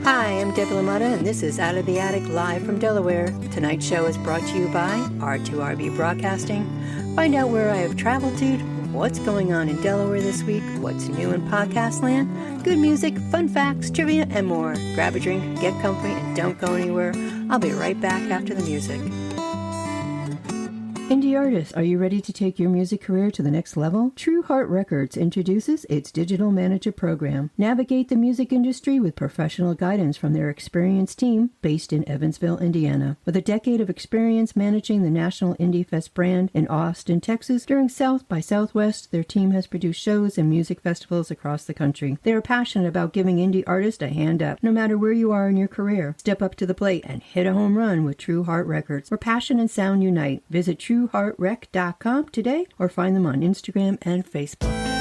Hi, I'm Deb LaMotta, and this is Out of the Attic live from Delaware. Tonight's show is brought to you by R2RB Broadcasting. Find out where I have traveled to, what's going on in Delaware this week, what's new in podcast land, good music, fun facts, trivia, and more. Grab a drink, get comfy, and don't go anywhere. I'll be right back after the music. Indie artists, are you ready to take your music career to the next level? True Heart Records introduces its Digital Manager program. Navigate the music industry with professional guidance from their experienced team based in Evansville, Indiana. With a decade of experience managing the National Indie Fest brand in Austin, Texas, during South by Southwest, their team has produced shows and music festivals across the country. They are passionate about giving indie artists a hand up, no matter where you are in your career. Step up to the plate and hit a home run with True Heart Records, where passion and sound unite. Visit TrueHeartRec.com today or find them on Instagram and Facebook.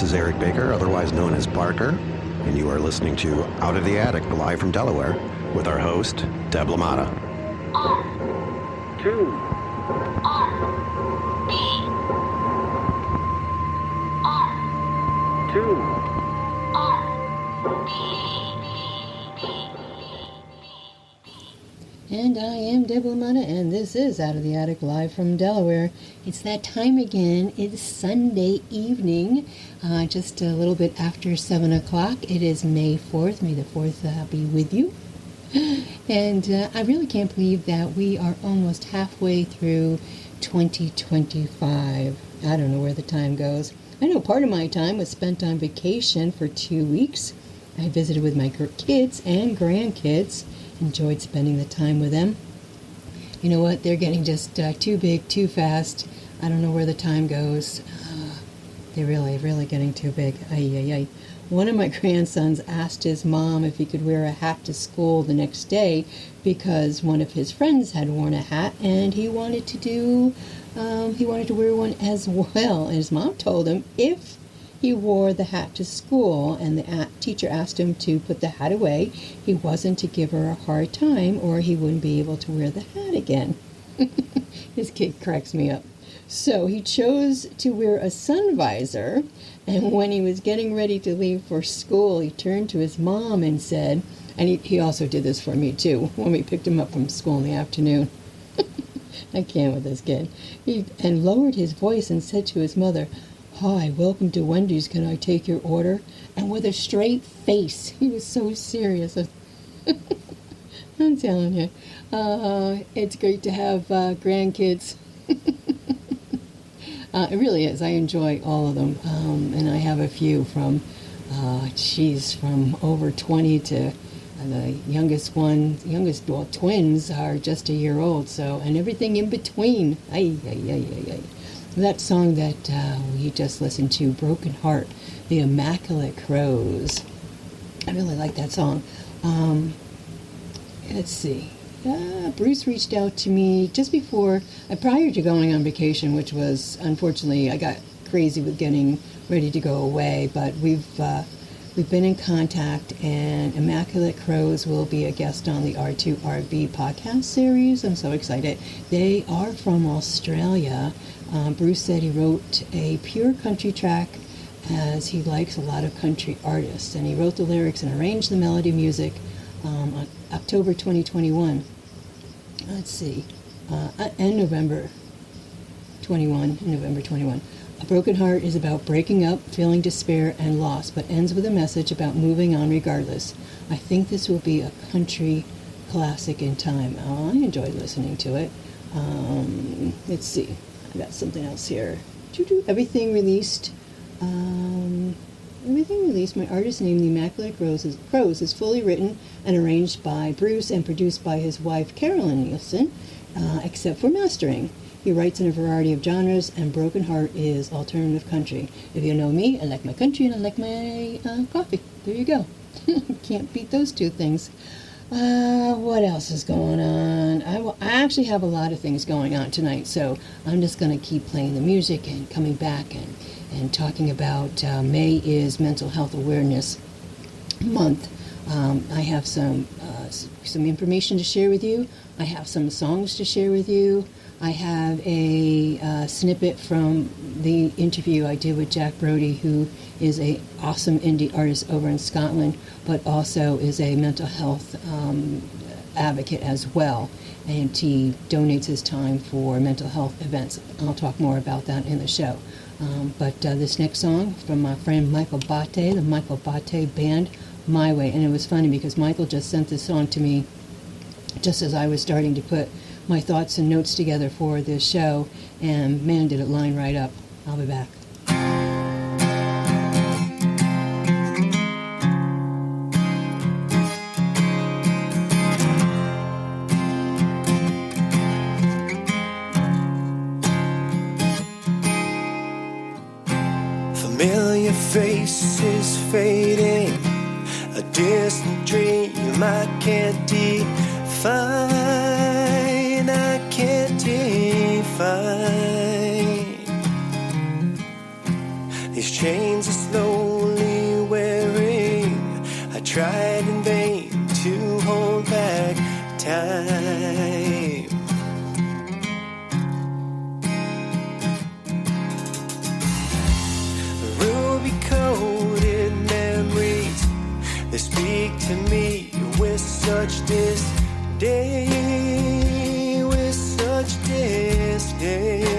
This is Eric Baker, otherwise known as Barker, and you are listening to Out of the Attic, live from Delaware, with our host, Deb LaMotta. R2 R B And I am Deb LaMotta, and this is Out of the Attic, live from Delaware. It's that time again. It's Sunday evening, just a little bit after 7 o'clock. It is May 4th. May the 4th be with you. And I really can't believe that we are almost halfway through 2025. I don't know where the time goes. I know part of my time was spent on vacation for 2 weeks. I visited with my kids and grandkids. Enjoyed spending the time with them. You know what? They're getting just too big, too fast. I don't know where the time goes. They're really getting too big. Ay, ay, ay. One of my grandsons asked his mom if he could wear a hat to school the next day because one of his friends had worn a hat and he wanted to wear one as well. And his mom told him if he wore the hat to school and the teacher asked him to put the hat away, he wasn't to give her a hard time or he wouldn't be able to wear the hat again. This kid cracks me up. So he chose to wear a sun visor, and when he was getting ready to leave for school, he turned to his mom and said, and he also did this for me too, when we picked him up from school in the afternoon. I can't with this kid. And lowered his voice and said to his mother, "Hi, welcome to Wendy's. Can I take your order?" And with a straight face. He was so serious. I'm telling you. It's great to have grandkids. It really is. I enjoy all of them. And I have a few from over 20 to the youngest twins are just a year old. So, and everything in between. Ay, ay, ay, ay, ay. That song that we just listened to, Broken Heart, the Immaculate Crows. I really like that song. Let's see. Bruce reached out to me just prior to going on vacation, which was, unfortunately, I got crazy with getting ready to go away, but we've been in contact, and Immaculate Crows will be a guest on the R2RB podcast series. I'm so excited. They are from Australia. Bruce said he wrote a pure country track as he likes a lot of country artists, and he wrote the lyrics and arranged the melody music on October 2021. Let's see, and November 21. A Broken Heart is about breaking up, feeling despair and loss, but ends with a message about moving on regardless. I think this will be a country classic in time. I enjoyed listening to it. Let's see. I got something else here. Everything released. My artist name, The Immaculate Crows, is fully written and arranged by Bruce and produced by his wife, Carolyn Nielsen, except for mastering. He writes in a variety of genres, and Broken Heart is alternative country. If you know me, I like my country and I like my coffee. There you go. Can't beat those two things. What else is going on? I actually have a lot of things going on tonight, so I'm just going to keep playing the music and coming back and talking about May is Mental Health Awareness Month. I have some information to share with you. I have some songs to share with you. I have a snippet from the interview I did with Jack Brodie, who is an awesome indie artist over in Scotland, but also is a mental health advocate as well. And he donates his time for mental health events. I'll talk more about that in the show. But this next song from my friend Michael Bate, the Michael Bate Band, My Way. And it was funny because Michael just sent this song to me just as I was starting to put my thoughts and notes together for this show, and man, did it line right up. I'll be back. Familiar faces fading, a distant dream I can't define. I can't define. These chains are slow tried in vain to hold back time. Ruby-coated memories, they speak to me with such disdain, with such disdain.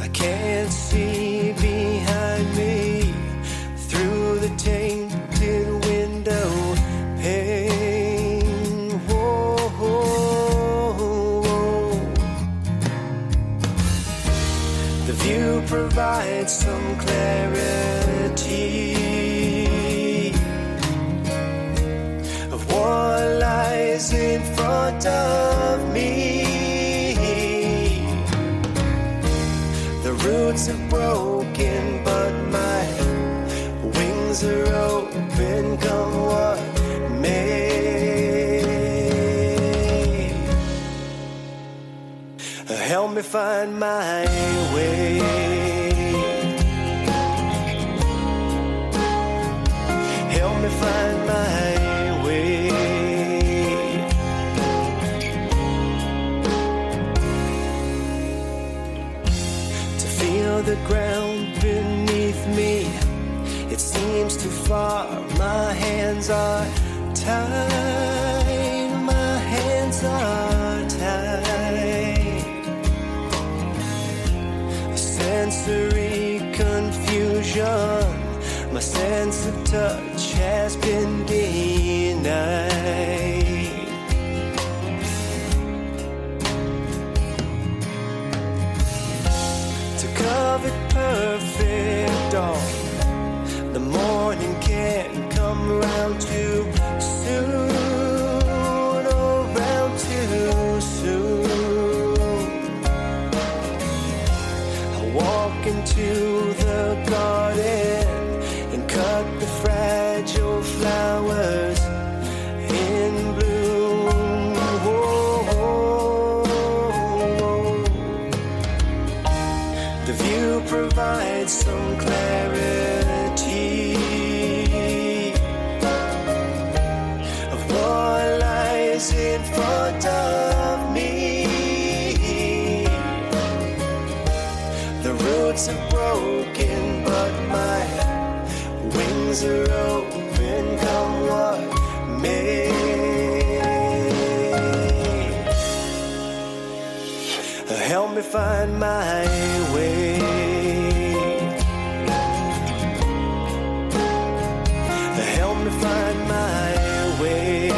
I can't see behind me through the tainted window pane. Whoa, whoa, whoa. The view provides some clarity of what lies in front of me. The roots are broken, but my wings are open, come what may. Help me find my way. Help me find my way. To feel the ground beneath me, it seems too far. My hands are tied. My hands are tied. Sensory confusion, my sense of touch has been denied. To covet perfect dawn, the morning can't come around too soon, around too soon. Walk into the garden and cut the fragile flowers in bloom. Whoa. The view provides some clarity of what lies in front of me. Roots are broken, but my wings are open, come what may. Help me find my way. Help me find my way.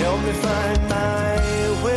Help me find my way.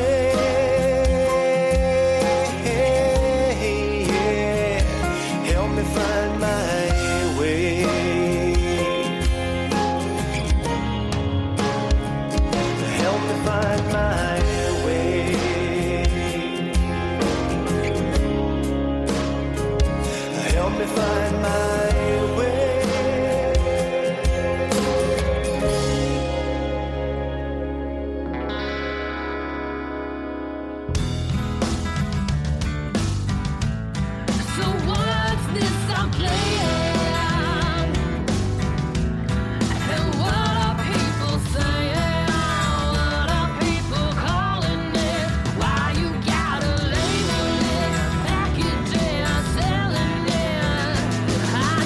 I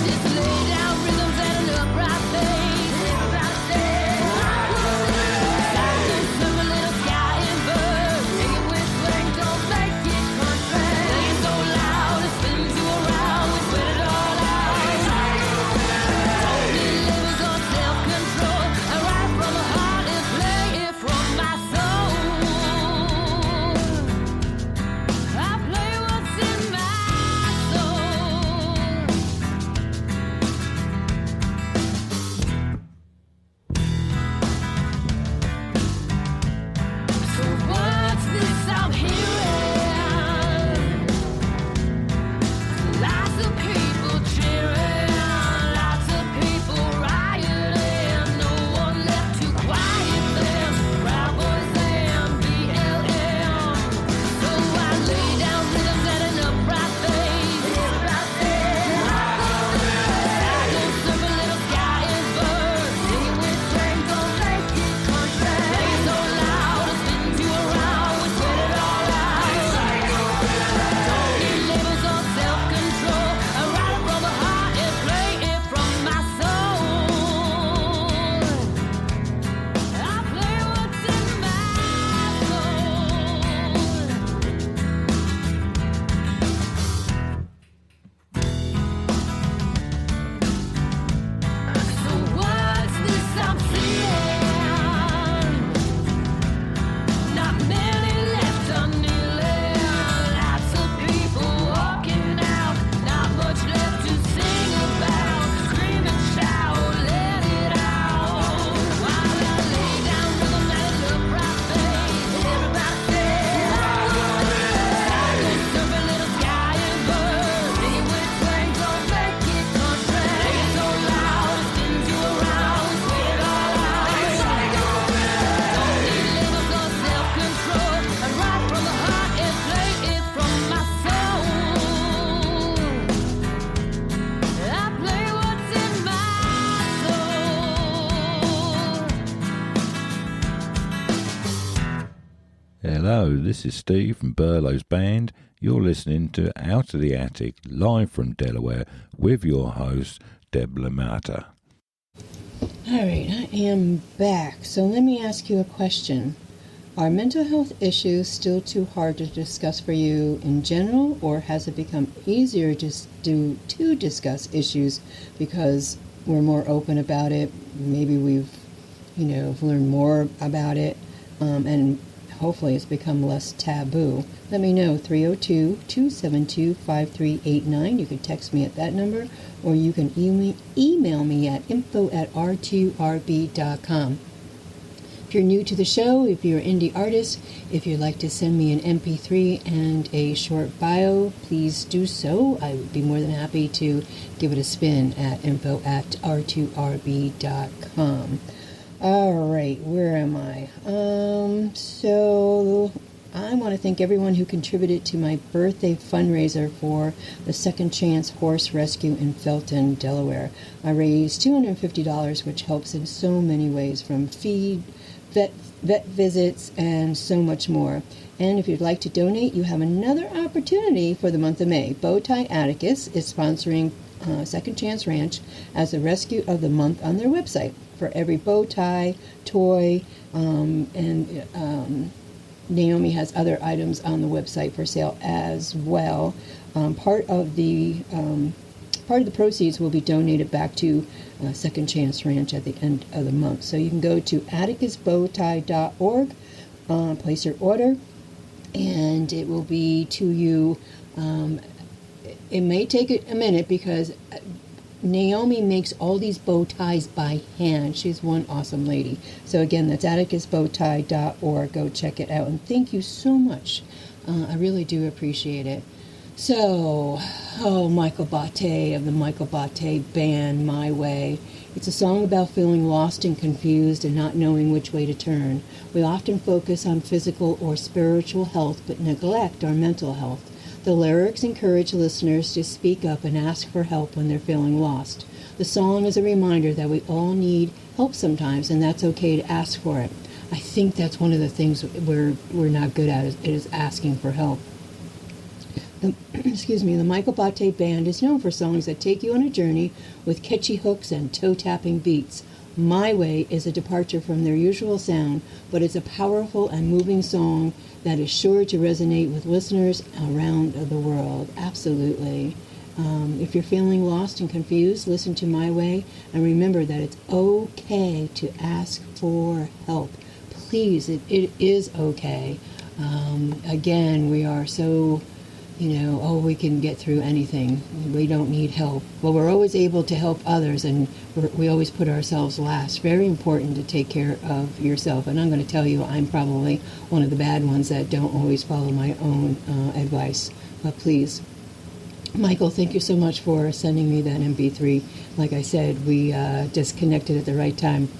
Hello, this is Steve from Burlow's Band. You're listening to Out of the Attic, live from Delaware, with your host, Deblamata. All right, I am back. So let me ask you a question. Are mental health issues still too hard to discuss for you in general, or has it become easier to discuss issues because we're more open about it? Maybe we've learned more about it, and hopefully it's become less taboo. Let me know, 302-272-5389. You can text me at that number, or you can email me at info@r2rb.com. If you're new to the show, if you're an indie artist, if you'd like to send me an MP3 and a short bio, please do so. I would be more than happy to give it a spin at info@r2rb.com. All right, where am I? So I want to thank everyone who contributed to my birthday fundraiser for the Second Chance Horse Rescue in Felton, Delaware. I raised $250, which helps in so many ways, from feed, vet visits, and so much more. And if you'd like to donate, you have another opportunity for the month of May. Bowtie Atticus is sponsoring Second Chance Ranch as a rescue of the month on their website. For every bow tie, toy, and Naomi has other items on the website for sale as well. Part of the proceeds will be donated back to Second Chance Ranch at the end of the month. So you can go to atticusbowtie.org, place your order, and it will be to you. It may take a minute because Naomi makes all these bow ties by hand. She's one awesome lady. So again, that's atticusbowtie.org. Go check it out. And thank you so much. I really do appreciate it. So, Michael Bate of the Michael Bate Band, My Way. It's a song about feeling lost and confused and not knowing which way to turn. We often focus on physical or spiritual health, but neglect our mental health. The lyrics encourage listeners to speak up and ask for help when they're feeling lost. The song is a reminder that we all need help sometimes, and that's okay to ask for it. I think that's one of the things we're not good at is asking for help. The Michael Bate Band is known for songs that take you on a journey with catchy hooks and toe-tapping beats. My Way is a departure from their usual sound, but it's a powerful and moving song that is sure to resonate with listeners around the world. Absolutely. If you're feeling lost and confused, listen to My Way, and remember that it's okay to ask for help. Please, it is okay. Again, we are so, we can get through anything. We don't need help. Well, we're always able to help others, and we always put ourselves last. Very important to take care of yourself. And I'm going to tell you, I'm probably one of the bad ones that don't always follow my own advice. But please, Michael, thank you so much for sending me that MP3. Like I said, we just connected at the right time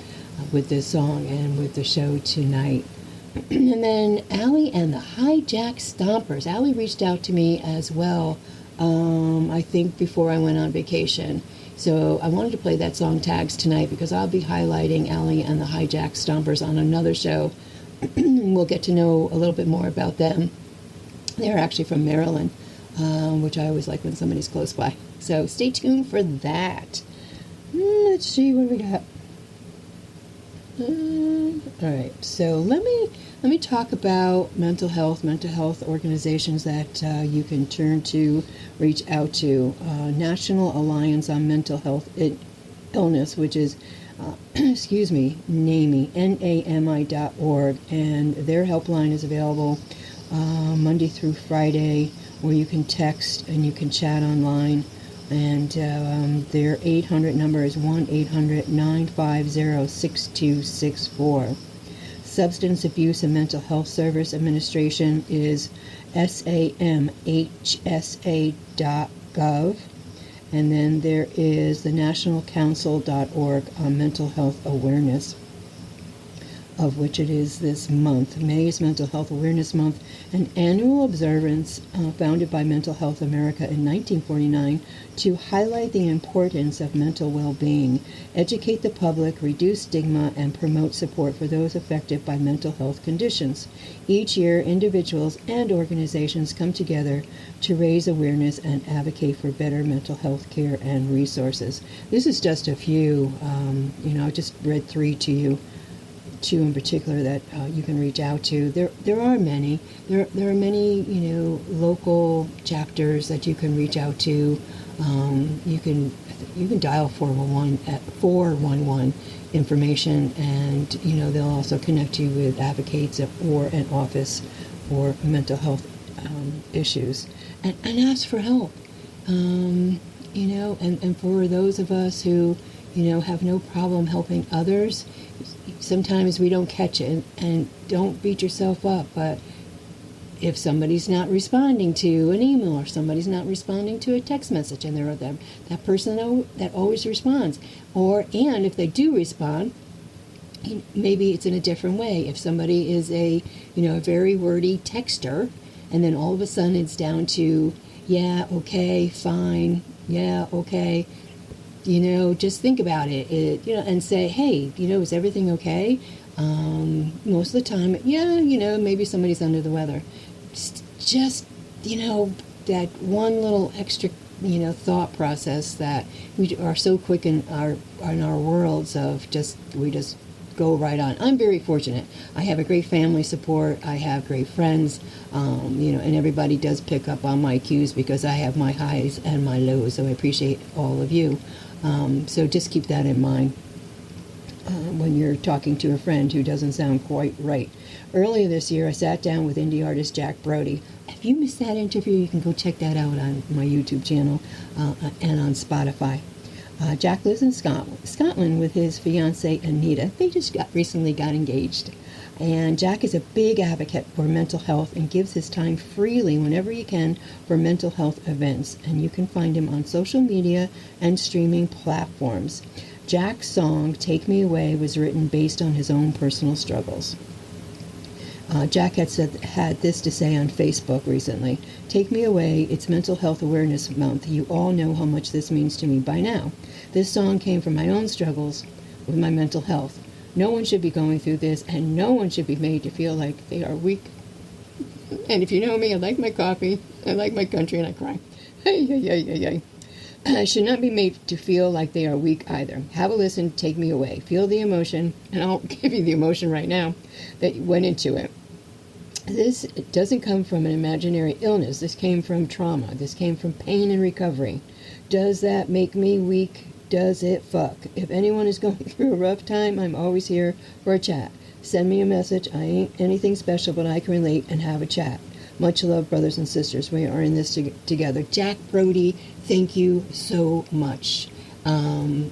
with this song and with the show tonight. And then Allie and the Hilljack Stompers. Allie reached out to me as well, I think before I went on vacation. So I wanted to play that song Tags tonight because I'll be highlighting Allie and the Hilljack Stompers on another show. We'll get to know a little bit more about them. They're actually from Maryland, which I always like when somebody's close by. So stay tuned for that. Let's see what we got. All right, so let me talk about mental health organizations that you can turn to, reach out to. National Alliance on Mental Health Illness, which is, NAMI, NAMI.org, and their helpline is available Monday through Friday, where you can text and you can chat online. And their 800 number is 1-800-950-6264. Substance Abuse and Mental Health Service Administration is samhsa.gov. And then there is the nationalcouncil.org on mental health awareness. of which it is this month. May is Mental Health Awareness Month, an annual observance founded by Mental Health America in 1949 to highlight the importance of mental well-being, educate the public, reduce stigma, and promote support for those affected by mental health conditions. Each year, individuals and organizations come together to raise awareness and advocate for better mental health care and resources. This is just a few. I just read 3 to you. 2 in particular that you can reach out to. There are many. There are many, local chapters that you can reach out to. You can dial 411 information, and they'll also connect you with advocates or an office for mental health issues, and ask for help. And for those of us who have no problem helping others, sometimes we don't catch it, and don't beat yourself up, but if somebody's not responding to an email, or somebody's not responding to a text message, and they're that person that always responds, and if they do respond, maybe it's in a different way. If somebody is a very wordy texter, and then all of a sudden it's down to, yeah, okay, fine, yeah, okay, just think about it, and say, hey, is everything okay? Most of the time, yeah, maybe somebody's under the weather. Just, that one little extra, thought process that we are so quick in our worlds of we just go right on. I'm very fortunate. I have a great family support. I have great friends, and everybody does pick up on my cues because I have my highs and my lows. So I appreciate all of you. So just keep that in mind when you're talking to a friend who doesn't sound quite right. Earlier this year, I sat down with indie artist Jack Brodie. If you missed that interview, you can go check that out on my YouTube channel and on Spotify. Jack lives in Scotland with his fiancée, Anita. They just recently got engaged. And Jack is a big advocate for mental health and gives his time freely whenever he can for mental health events. And you can find him on social media and streaming platforms. Jack's song, Take Me Away, was written based on his own personal struggles. Jack had this to say on Facebook recently. Take me away, it's Mental Health Awareness Month. You all know how much this means to me by now. This song came from my own struggles with my mental health. No one should be going through this, and no one should be made to feel like they are weak. And if you know me, I like my coffee, I like my country, and I cry. Hey, hey, hey, hey, hey. I should not be made to feel like they are weak either. Have a listen, take me away. Feel the emotion, and I'll give you the emotion right now that went into it. This doesn't come from an imaginary illness. This came from trauma. This came from pain and recovery. Does that make me weak? Does it fuck? If anyone is going through a rough time, I'm always here for a chat. Send me a message. I ain't anything special, but I can relate and have a chat. Much love, brothers and sisters. We are in this together. Jack Brodie, thank you so much.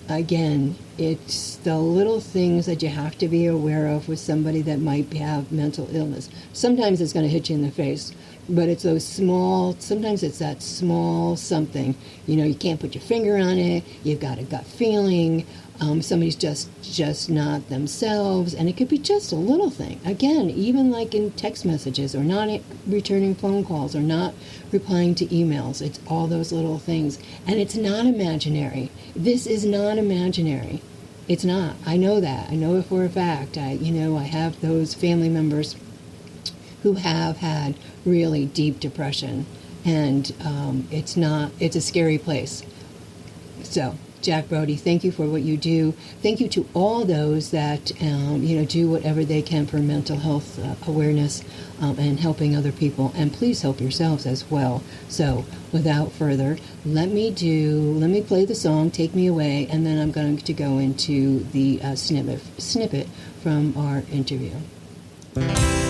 Again, it's the little things that you have to be aware of with somebody that might have mental illness. Sometimes it's going to hit you in the face, but it's those sometimes it's that small something. You can't put your finger on it. You've got a gut feeling. Somebody's just not themselves, and it could be just a little thing. Again, even like in text messages, or not returning phone calls, or not replying to emails. It's all those little things, and it's not imaginary. This is not imaginary. It's not. I know that. I know it for a fact. I have those family members who have had really deep depression, and it's a scary place. So, Jack Brodie, thank you for what you do. Thank you to all those that do whatever they can for mental health awareness and helping other people. And please help yourselves as well. So, without further, let me play the song "Take Me Away," and then I'm going to go into the snippet from our interview. I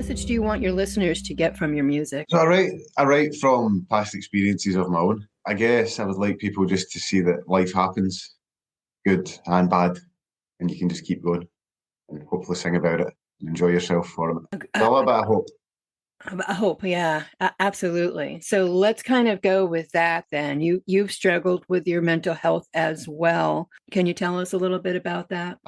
message do you want your listeners to get from your music? So I write from past experiences of my own. I guess I would like people just to see that life happens, good and bad, and you can just keep going and hopefully sing about it and enjoy yourself for it. So a little bit of hope. I hope, yeah, absolutely. So let's kind of go with that then. You've struggled with your mental health as well. Can you tell us a little bit about that?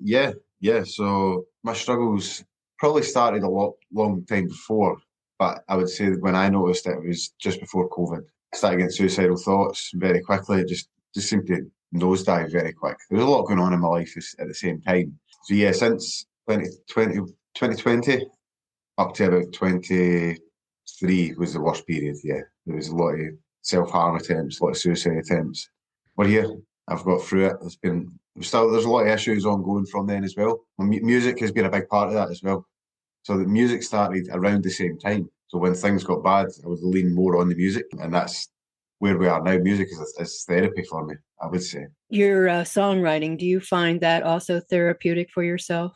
Yeah. So my struggles probably started a long time before, but I would say that when I noticed it was just before COVID. I started getting suicidal thoughts very quickly. It just seemed to nosedive very quick. There was a lot going on in my life at the same time. So yeah, since 2020 up to about 23 was the worst period, yeah. There was a lot of self-harm attempts, a lot of suicide attempts. We're here. I've got through it. There's a lot of issues ongoing from then as well. Music has been a big part of that as well. So the music started around the same time. So when things got bad, I would lean more on the music. And that's where we are now. Music is therapy for me, I would say. Your songwriting, do you find that also therapeutic for yourself?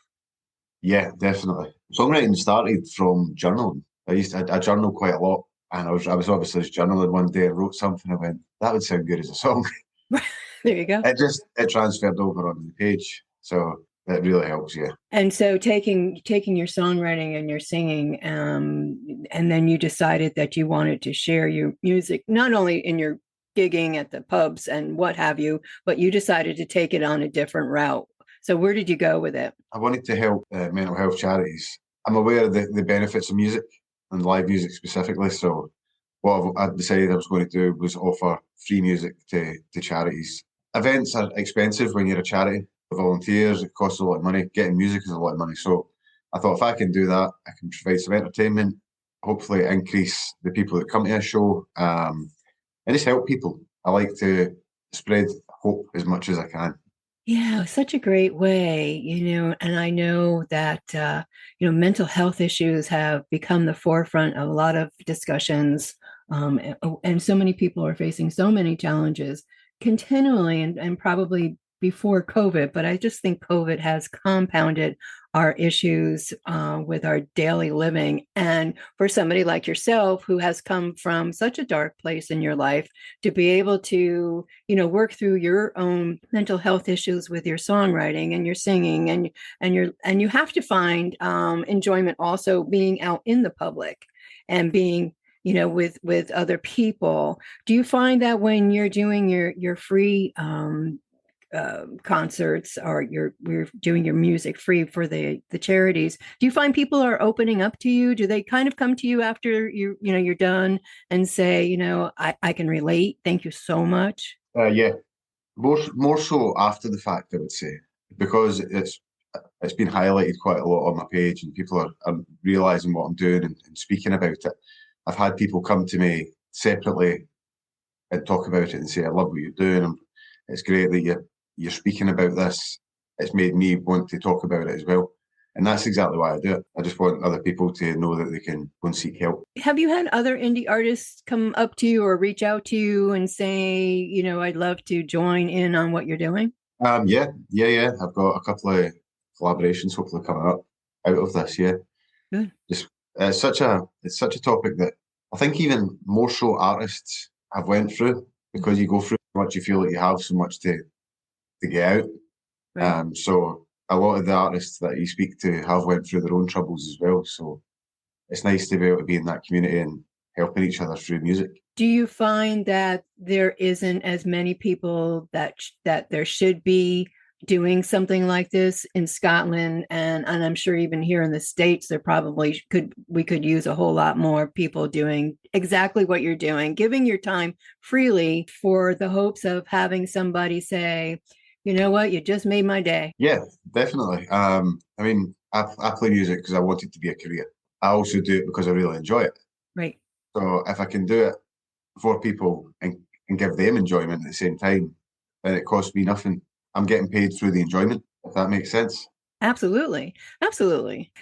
Yeah, definitely. Songwriting started from journaling. I journal quite a lot, and I was obviously just journaling one day and wrote something. I went, that would sound good as a song. There you go. It transferred over onto the page, so it really helps. Yeah. And so taking your songwriting and your singing, and then you decided that you wanted to share your music not only in your gigging at the pubs and what have you, but you decided to take it on a different route. So where did you go with it? I wanted to help mental health charities. I'm aware of the benefits of music and live music specifically. So what I decided I was going to do was offer free music to charities. Events are expensive when you're a charity. Volunteers, it costs a lot of money. Getting music is a lot of money. So I thought if I can do that, I can provide some entertainment, hopefully increase the people that come to a show, and just help people. I like to spread hope as much as I can. Yeah, such a great way, and I know that, mental health issues have become the forefront of a lot of discussions, and so many people are facing so many challenges continually and probably before COVID, but I just think COVID has compounded our issues with our daily living. And for somebody like yourself who has come from such a dark place in your life to be able to, work through your own mental health issues with your songwriting and your singing, and you have to find enjoyment also being out in the public and being with other people. Do you find that when you're doing your free concerts, or we're doing your music free for the charities, do you find people are opening up to you? Do they kind of come to you after you're done and say, I can relate, thank you so much? Yeah, more so after the fact, I would say, because it's been highlighted quite a lot on my page, and people are realizing what I'm doing and speaking about it. I've had people come to me separately and talk about it and say, I love what you're doing, and it's great that you're speaking about this. It's made me want to talk about it as well. And that's exactly why I do it. I just want other people to know that they can go and seek help. Have you had other indie artists come up to you or reach out to you and say, I'd love to join in on what you're doing? Yeah. I've got a couple of collaborations hopefully coming up out of this. Yeah. Good. It's such a topic that I think even more so artists have went through, because you go through so much, you feel like you have so much to get out. Right. So a lot of the artists that you speak to have went through their own troubles as well. So it's nice to be able to be in that community and helping each other through music. Do you find that there isn't as many people that there should be doing something like this in Scotland, and I'm sure even here in the States, there probably we could use a whole lot more people doing exactly what you're doing, giving your time freely for the hopes of having somebody say, you know what, you just made my day. Yeah, definitely. I play music because I want it to be a career. I also do it because I really enjoy it. Right. So if I can do it for people and give them enjoyment at the same time, then it costs me nothing. I'm getting paid through the enjoyment, if that makes sense. Absolutely.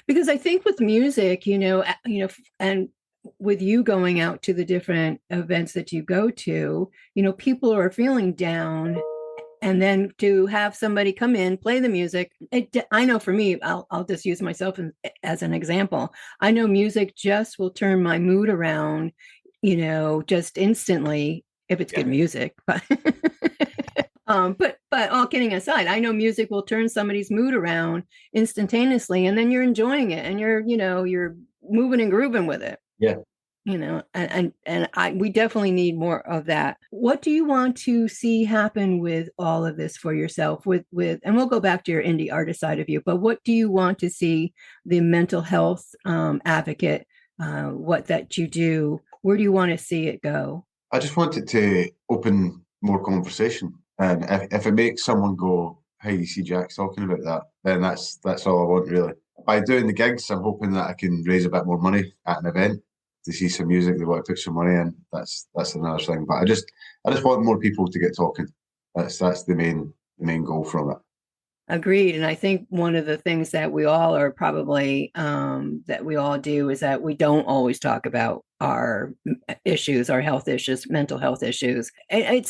Because I think with music, and with you going out to the different events that you go to, people are feeling down And then to have somebody come in, play the music. I know for me, I'll just use myself as an example. I know music just will turn my mood around, just instantly if it's good music. But but all kidding aside, I know music will turn somebody's mood around instantaneously, and then you're enjoying it, and you're moving and grooving with it. Yeah. We definitely need more of that. What do you want to see happen with all of this for yourself and we'll go back to your indie artist side of you, but what do you want to see the mental health advocate, what that you do, where do you want to see it go? I just want it to open more conversation. And if it makes someone go, hey, you see Jack's talking about that, then that's all I want, really. By doing the gigs, I'm hoping that I can raise a bit more money at an event to see some music they want to put some money in. That's another thing. But I just want more people to get talking. That's the main goal from it. Agreed. And I think one of the things that we all are probably that we all do is that we don't always talk about our issues, our health issues, mental health issues. I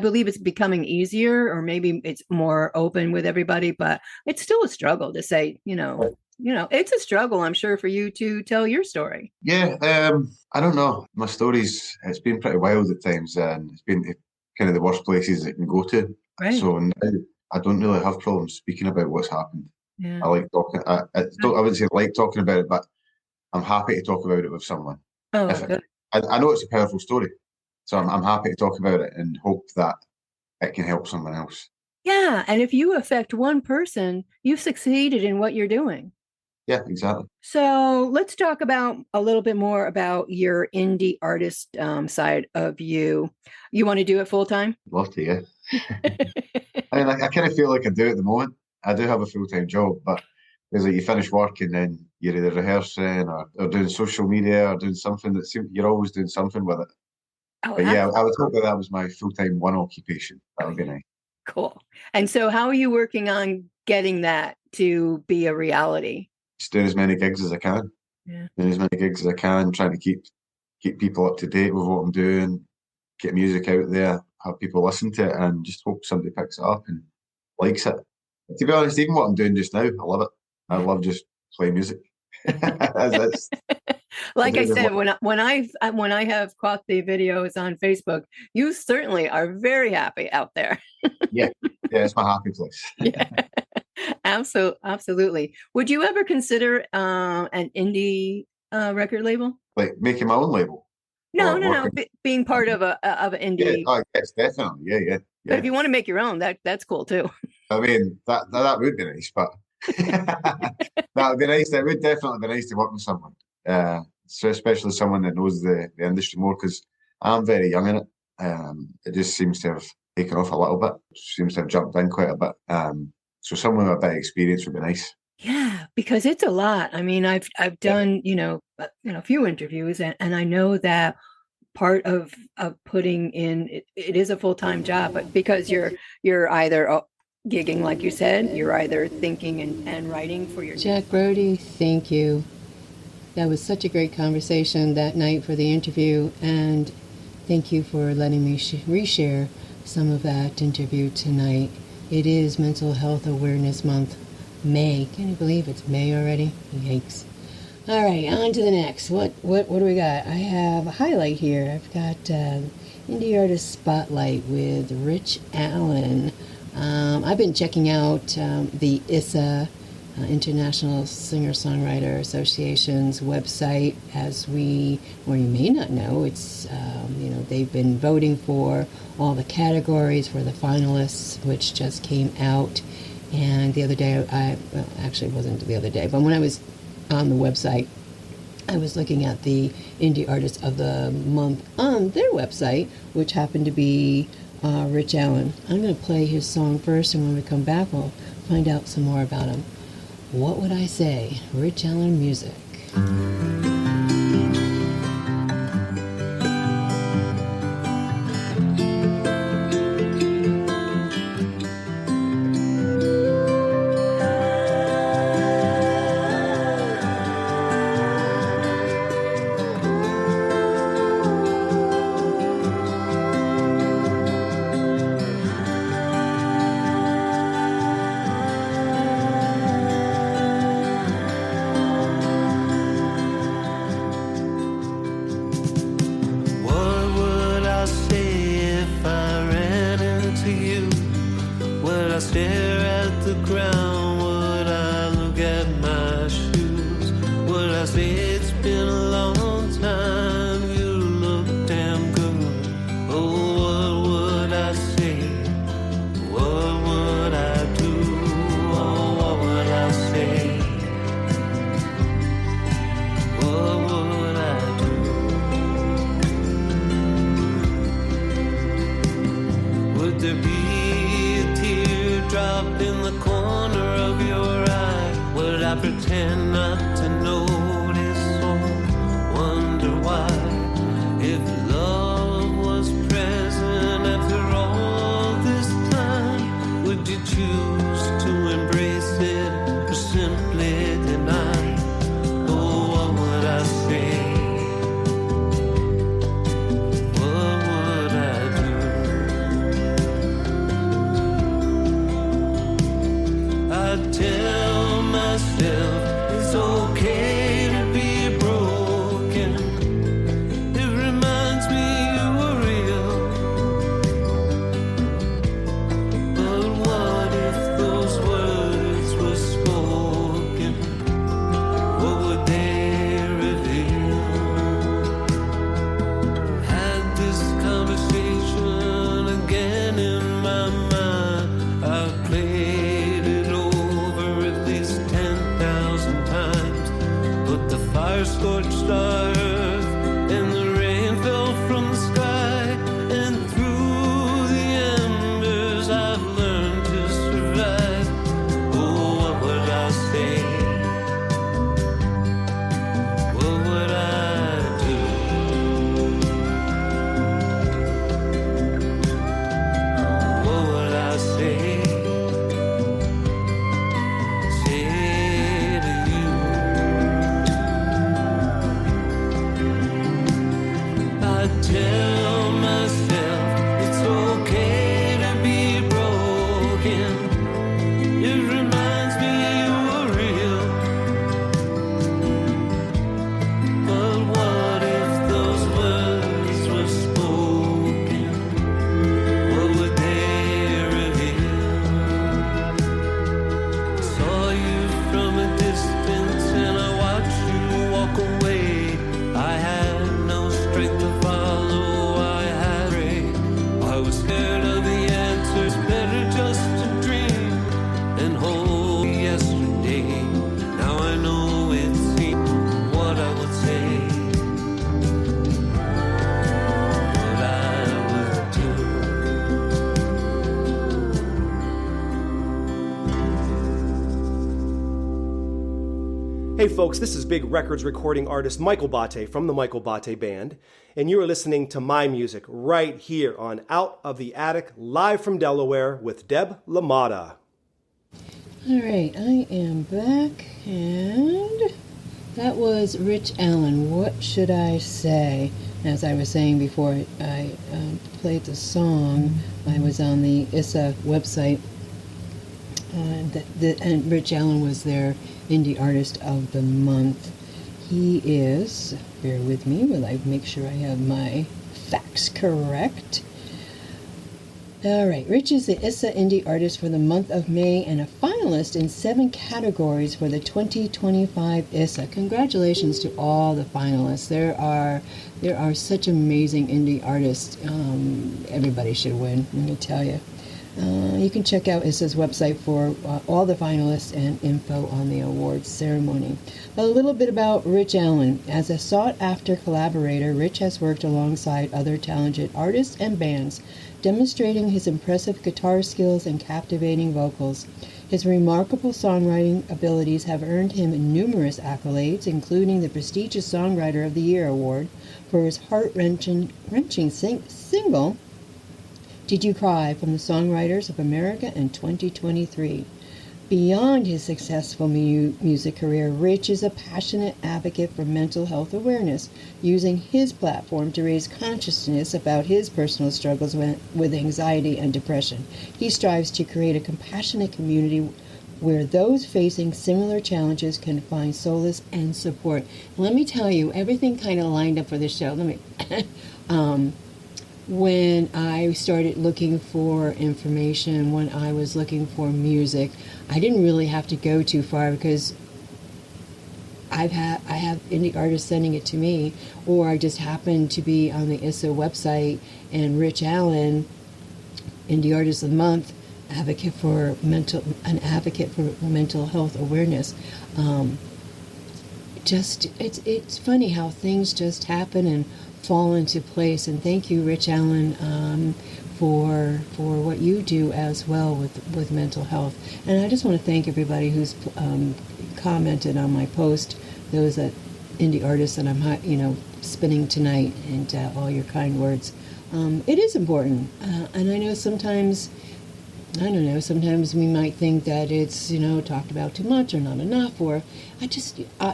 believe it's becoming easier, or maybe it's more open with everybody, but it's still a struggle to say, it's a struggle, I'm sure, for you to tell your story. Yeah, I don't know. My story's, it's been pretty wild at times, and it's been kind of the worst places it can go to. Right. So now I don't really have problems speaking about what's happened. Yeah. I like talking. I wouldn't say like talking about it, but I'm happy to talk about it with someone. Oh, good. I know it's a powerful story, so I'm happy to talk about it and hope that it can help someone else. Yeah, and if you affect one person, you've succeeded in what you're doing. Yeah, exactly. So let's talk about a little bit more about your indie artist side of you. You want to do it full time? Love to, yeah. I mean, I kind of feel like I do at the moment. I do have a full-time job, but it's like you finish work and then you're either rehearsing or doing social media or doing something you're always doing something with it. Oh, but yeah, I would hope that was my full-time one occupation. That would be nice. Cool. And so how are you working on getting that to be a reality? Just doing as many gigs as I can. Yeah. Doing as many gigs as I can, trying to keep people up to date with what I'm doing, get music out there, have people listen to it, and just hope somebody picks it up and likes it. But to be honest, even what I'm doing just now, I love it. I love just playing music. Like I said, when I have caught the videos on Facebook, you certainly are very happy out there. Yeah, it's my happy place. Yeah. Absolutely. Would you ever consider an indie record label? Like making my own label? No. Being part of an indie. Yeah, yes, definitely. Yeah. But if you want to make your own, that's cool too. I mean, that would be nice, but that would be nice. It would definitely be nice to work with someone. So especially someone that knows the industry more, because I'm very young in it. It just seems to have taken off a little bit. Seems to have jumped in quite a bit. So someone with a bit of experience would be nice. Yeah, because it's a lot. I mean, I've done a few interviews, and I know that part of putting in it is a full-time job, but because you're either gigging, like you said, you're either thinking and writing for your Jack Brodie. Thank you. That was such a great conversation that night for the interview, and thank you for letting me reshare some of that interview tonight. It is Mental Health Awareness Month, May. Can you believe it's May already? Yikes. All right, on to the next. What do we got? I have a highlight here. I've got Indie Artist Spotlight with Rich Allen. I've been checking out the ISSA, International Singer-Songwriter Association's website. Or you may not know, it's they've been voting for all the categories for the finalists, which just came out. And the other day, actually it wasn't the other day, but when I was on the website, I was looking at the Indie Artist of the Month on their website, which happened to be Rich Allen. I'm going to play his song first, and when we come back, we'll find out some more about him. What would I say? Rich Allen music. pretend not to notice or wonder why. If love was present after all this time, would you choose to embrace it or simply deny? Oh, what would I say? What would I do? I tell myself it's okay to be broken. It reminds me you were real. But what if those words were spoken? What would they reveal? Had this conversation again in my mind. I've played it over at least 10,000 times. But the fire scorched our earth and the rain fell from the sky. And through the embers I've learned to survive. Oh, what would I say? What would I do? What would I say? Say to you. I tell myself it's okay to be broken. It reminds me you were real. But what if those words were spoken? What would they reveal? Saw you from a distance and I watched you walk away. I had no strength to follow, I had prayed. I was scared of the answers, better just to dream and hold yesterday. Now I know it seemed what I would say, what I would do. Hey folks, this is Big Records recording artist Michael Bate from the Michael Bate Band, and you are listening to my music right here on Out of the Attic, live from Delaware with Deb LaMotta. All right, I am back, and that was Rich Allen. What should I say? As I was saying before I played the song, I was on the ISSA website, and Rich Allen was their Indie Artist of the Month. He is, bear with me while I make sure I have my facts correct. All right, Rich is the ISSA Indie Artist for the month of May and a finalist in 7 categories for the 2025 ISSA. Congratulations to all the finalists. There are such amazing indie artists. Everybody should win, let me tell you. You can check out ISSA's website for all the finalists and info on the awards ceremony. A little bit about Rich Allen. As a sought-after collaborator, Rich has worked alongside other talented artists and bands, demonstrating his impressive guitar skills and captivating vocals. His remarkable songwriting abilities have earned him numerous accolades, including the prestigious Songwriter of the Year award for his heart-wrenching single, Did You Cry, from the Songwriters of America in 2023. Beyond his successful music career, Rich is a passionate advocate for mental health awareness, using his platform to raise consciousness about his personal struggles with anxiety and depression. He strives to create a compassionate community where those facing similar challenges can find solace and support. Let me tell you, everything kind of lined up for this show. When I started looking for information, when I was looking for music, I didn't really have to go too far because I have indie artists sending it to me, or I just happened to be on the ISSA website, and Rich Allen, Indie Artist of the Month, an advocate for mental health awareness. It's funny how things just happen and fall into place. And thank you, Rich Allen, for what you do as well with mental health. And I just want to thank everybody who's commented on my post, those that indie artists that I'm spinning tonight, and all your kind words. It is important, and I know sometimes we might think that it's talked about too much or not enough, or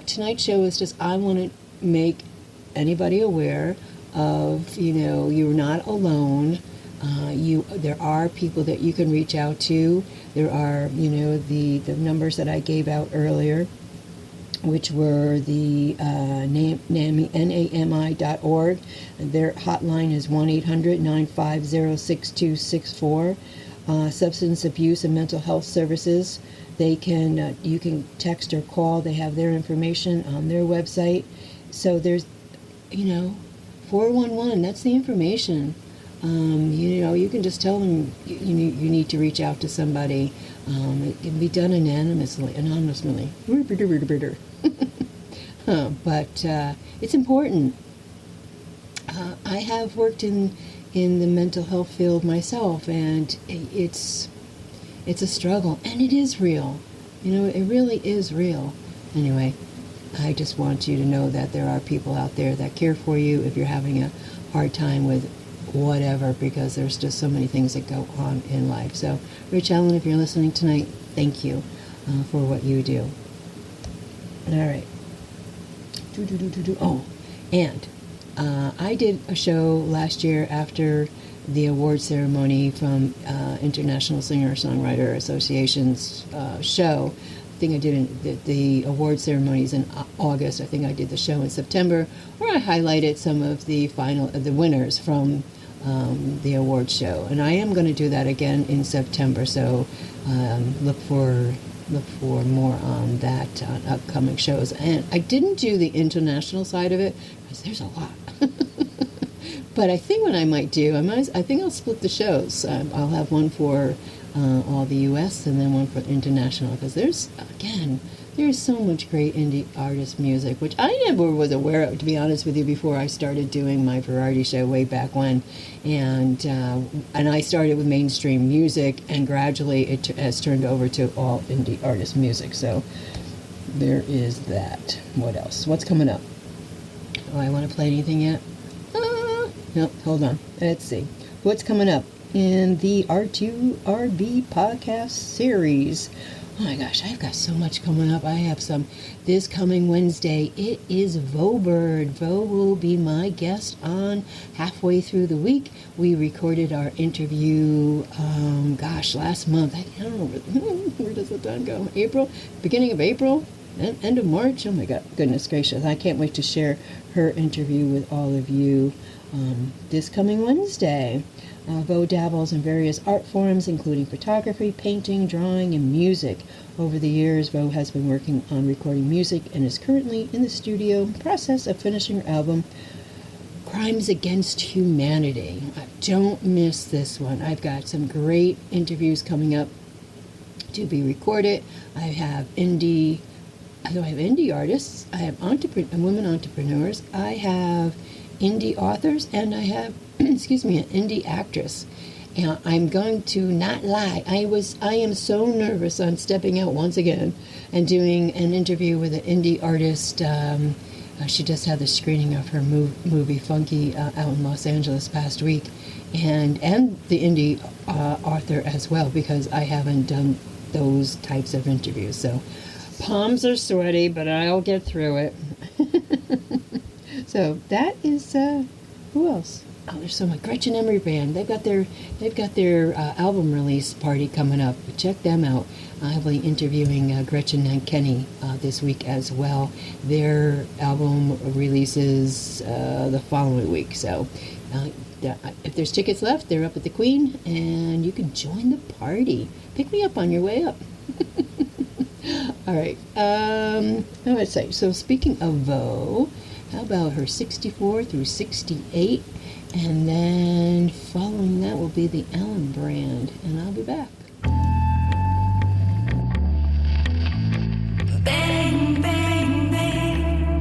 tonight's show is just, I want to make anybody aware of you're not alone. There are people that you can reach out to. There are the numbers that I gave out earlier, which were the NAMI.org. Their hotline is 1-800-950-6264. Substance abuse and mental health services. They can you can text or call. They have their information on their website. So there's 411. That's the information. You can just tell them you need to reach out to somebody. It can be done anonymously. But it's important. I have worked in the mental health field myself, and it's a struggle, and it is real. It really is real. Anyway, I just want you to know that there are people out there that care for you if you're having a hard time with whatever, because there's just so many things that go on in life. So, Rich Allen, if you're listening tonight, thank you for what you do. All right. Oh, and I did a show last year after the award ceremony from International Singer-Songwriter Association's show. I think I did the award ceremonies in August. I think I did the show in September, where I highlighted some of the winners from the award show. And I am going to do that again in September. So look for more on that on upcoming shows. And I didn't do the international side of it because there's a lot. But I think what I might do, I think I'll split the shows. I'll have one for all the U.S. and then one for international, because there's so much great indie artist music, which I never was aware of, to be honest with you, before I started doing my variety show way back when. And I started with mainstream music, and gradually it has turned over to all indie artist music. So there is that. What else? What's coming up? Oh, I want to play anything yet? No, hold on. Let's see. What's coming up in the R2RB podcast series? Oh my gosh, I've got so much coming up. I have some this coming Wednesday. It is Vobird. Vo will be my guest on halfway through the week. We recorded our interview, last month. I don't know, where does the time go? April? Beginning of April? End of March? Oh my God, goodness gracious. I can't wait to share her interview with all of you this coming Wednesday. Vo dabbles in various art forms, including photography, painting, drawing, and music. Over the years, Vo has been working on recording music and is currently in the studio process of finishing her album, Crimes Against Humanity. Don't miss this one. I've got some great interviews coming up to be recorded. I have indie artists, I have women entrepreneurs, I have indie authors, and I have an indie actress. And I'm going to not lie, I am so nervous on stepping out once again and doing an interview with an indie artist. She just had the screening of her movie Funky out in Los Angeles past week, and the indie author as well, because I haven't done those types of interviews. So palms are sweaty, but I'll get through it. So that is who else? Oh, there's so much. Gretchen Emery Band. They've got their album release party coming up. Check them out. I'll be interviewing Gretchen and Kenny this week as well. Their album releases the following week. So if there's tickets left, they're up at the Queen, and you can join the party. Pick me up on your way up. All right. Let's say. So speaking of Vo, how about her 64 through 68? And then following that will be the Allen Brand, and I'll be back. Bang, bang, bang.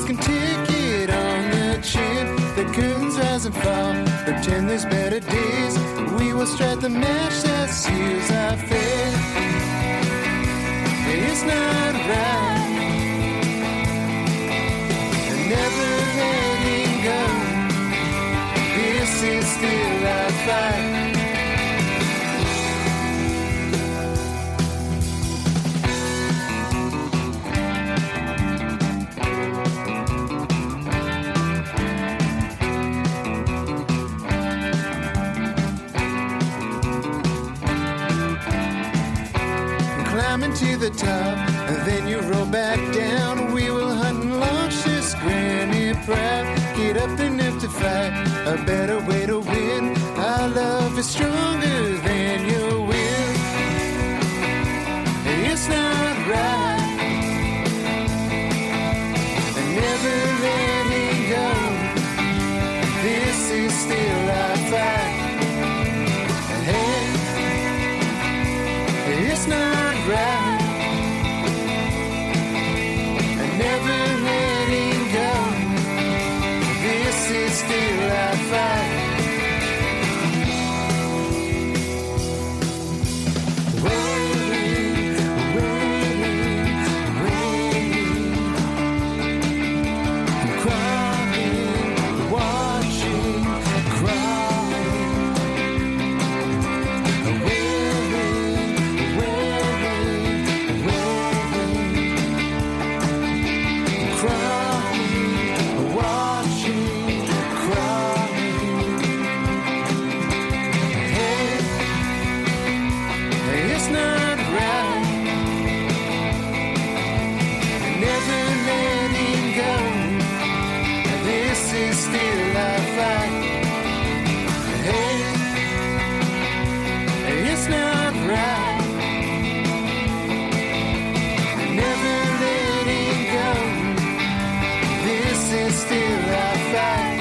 can take it on the chin. The curtains rise and fall, pretend there's better days. We will strike the match that seals our fate. It's not right. Never letting go. This is still our fight. Climbing to the top, and then you roll back down. We will hunt and launch this granny proud. Get up enough to fight, a better way to win. Our love is stronger than your will. It's not right. Never letting go. This is still our fight. Hey, it's not right. Never letting go. This is still our fight. Waiting, waiting, waiting. Crying, watching, crying. Waiting, waiting, waiting. Crying, watching, crying. Hey, it's not right. Never letting go. This is still our fight. Hey, it's not right. Never letting go. This is still our fight.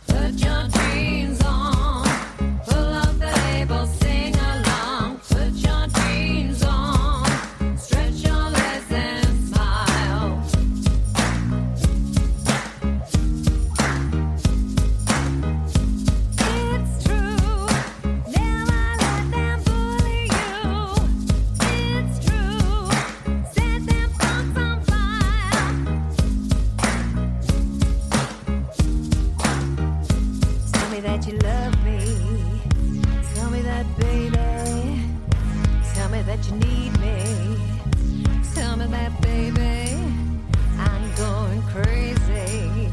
Put your dreams on, pull up the label, sing along. Put your dreams on, stretch your legs and smile. It's true, never let them bully you. It's true, set them punks on fire. Tell me that you love me. Tell me that, baby. Tell me that you need me. Tell me that, baby. I'm going crazy.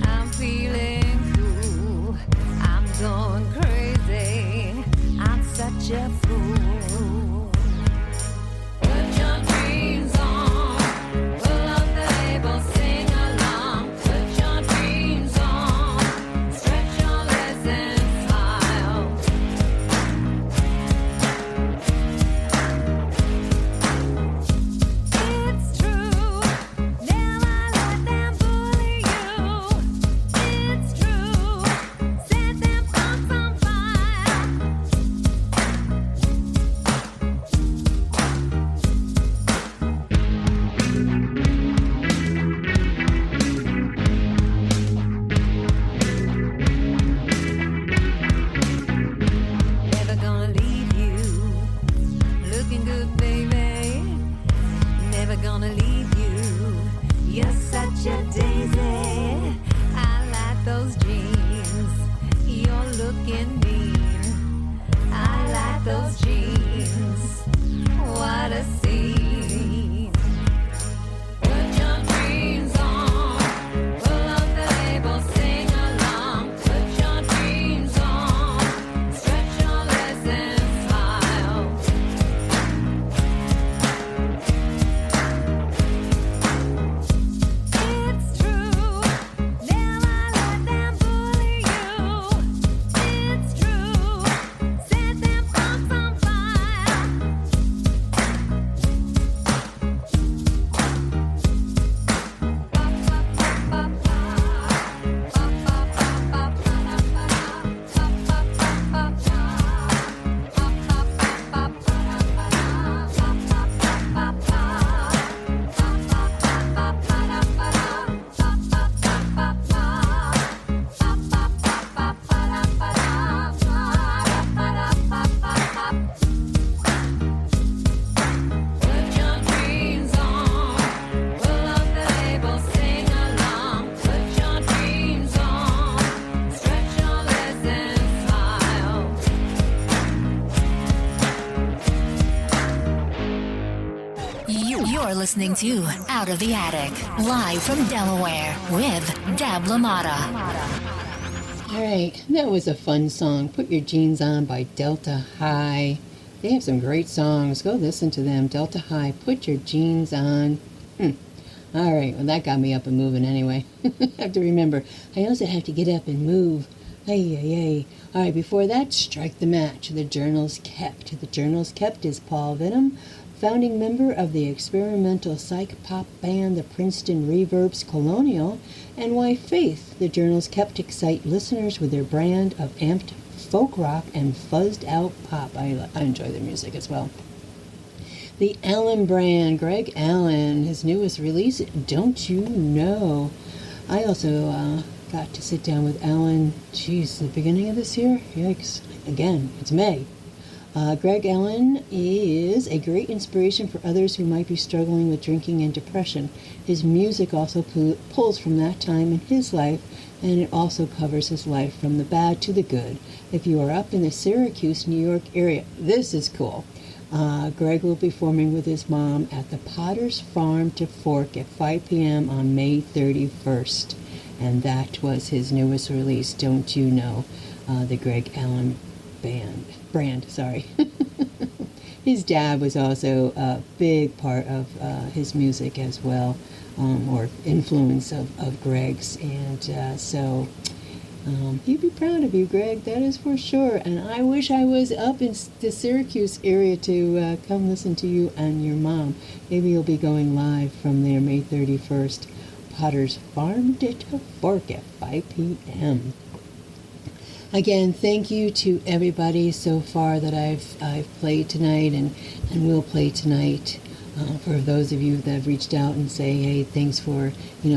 I'm feeling cool. I'm going crazy. I'm such a fool. Put your dreams on. Pull up the label, sing along. Put your dreams on. Stretch your legs and smile. It's true, never let them bully you. It's true, set them punks on fire. Never gonna leave you, looking good, baby. Never gonna leave you, you're such a daisy. I like those jeans, you're looking mean. I like those jeans, what a scene. Put your dreams on, pull up the label, sing along. Put your dreams on, You're listening to Out of the Attic, live from Delaware with Deb LaMotta. All right, that was a fun song. Put Your Jeans On by Delta High. They have some great songs. Go listen to them. Delta High, Put Your Jeans On. All right, well, that got me up and moving anyway. I have to remember, I also have to get up and move. Hey. All right, before that, Strike the Match. The Journals Kept. The Journals Kept is Paul Vinham, founding member of the experimental psych pop band the Princeton Reverb's Colonial, and why Faith. The Journals Kept excite listeners with their brand of amped folk rock and fuzzed out pop. I enjoy their music as well. The Allen brand, Greg Allen, his newest release, Don't You Know. I also got to sit down with Allen, the beginning of this year? Yikes. Again, it's May. Greg Allen is a great inspiration for others who might be struggling with drinking and depression. His music also pulls from that time in his life, and it also covers his life from the bad to the good. If you are up in the Syracuse, New York area, this is cool. Greg will be performing with his mom at the Potter's Farm to Fork at 5 p.m. on May 31st. And that was his newest release, Don't You Know, the Greg Allen brand. His dad was also a big part of his music as well, or influence of Greg's. And so he'd be proud of you, Greg, that is for sure. And I wish I was up in the Syracuse area to come listen to you and your mom. Maybe you'll be going live from there May 31st. Potter's Farm to Fork at 5 p.m. Again, thank you to everybody so far that I've played tonight and will play tonight. For those of you that have reached out and say, hey, thanks for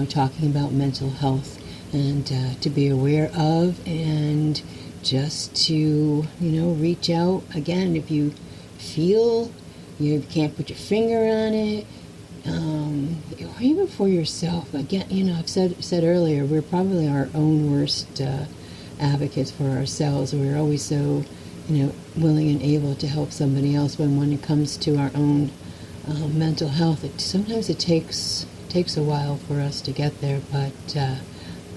talking about mental health and to be aware of, and just to reach out again if you feel you can't put your finger on it. Or even for yourself. Again, I've said earlier, we're probably our own worst advocates for ourselves. We're always so, willing and able to help somebody else. When it comes to our own mental health, sometimes it takes a while for us to get there. But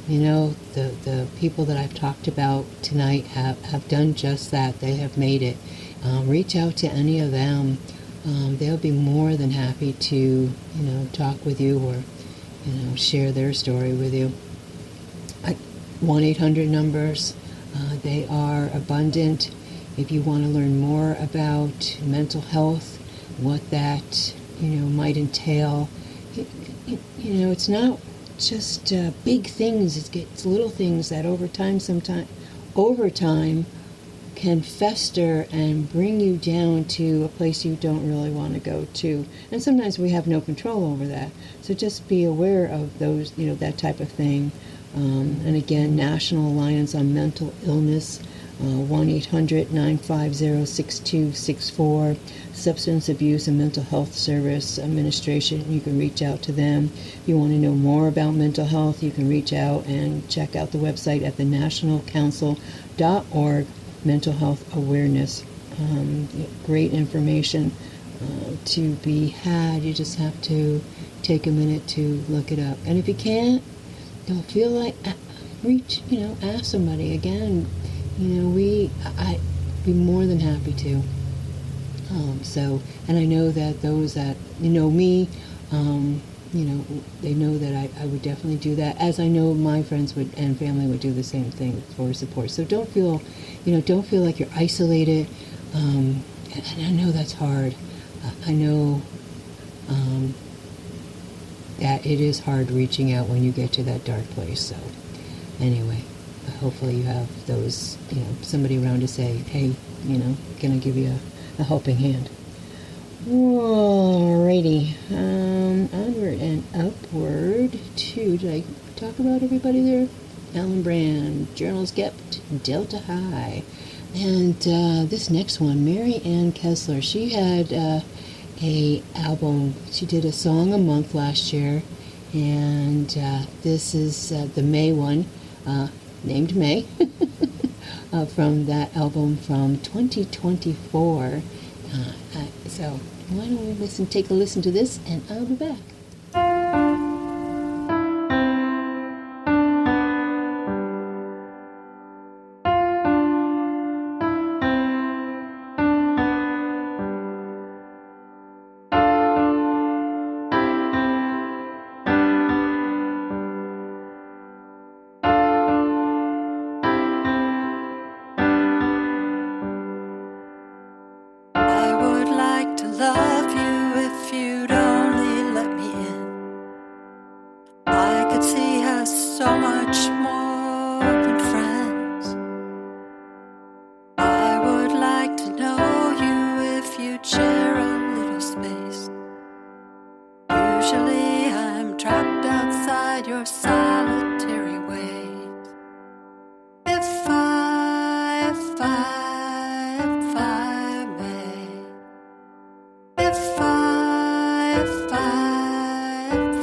the people that I've talked about tonight have done just that. They have made it. Reach out to any of them. They'll be more than happy to, talk with you or, share their story with you. 1-800 numbers, they are abundant. If you want to learn more about mental health, what that, might entail, it's not just big things. It's little things that over time can fester and bring you down to a place you don't really want to go to. And sometimes we have no control over that. So just be aware of those, that type of thing. And again, National Alliance on Mental Illness, 1-800-950-6264. Substance Abuse and Mental Health Service Administration, you can reach out to them. If you want to know more about mental health, you can reach out and check out the website at thenationalcouncil.org. Mental health awareness. Great information to be had. You just have to take a minute to look it up. And if you can't, don't feel like ask somebody. Again, I'd be more than happy to. And I know that those that me, they know that I would definitely do that, as I know my friends would and family would do the same thing for support. So don't feel like you're isolated. And I know that's hard. I know that it is hard reaching out when you get to that dark place. So anyway, hopefully you have those, somebody around to say, hey, can I give you a helping hand? Alrighty, onward and upward to, did I talk about everybody there? Allen Brand, Journals Kept, Delta High. And this next one, Marianne Kesler, she had a album. She did a song a month last year, and this is the May one, named May, from that album from 2024. So why don't we take a listen to this, and I'll be back. I would like to love you if you'd only let me in. I could see us so much more than friends. I would like to know you if you'd share a little space. Usually I'm trapped outside your solitary ways. If I may, if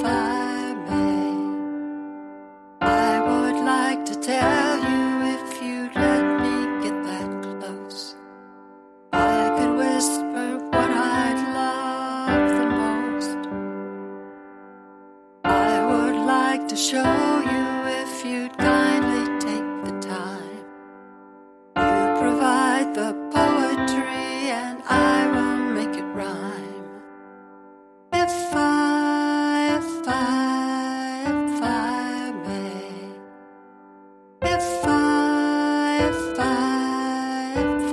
I may, I would like to tell you if you'd let me get that close. I could whisper what I'd love the most. I would like to show you if you'd kindly take the time. You provide the poetry and I will make it rhyme. If I may, if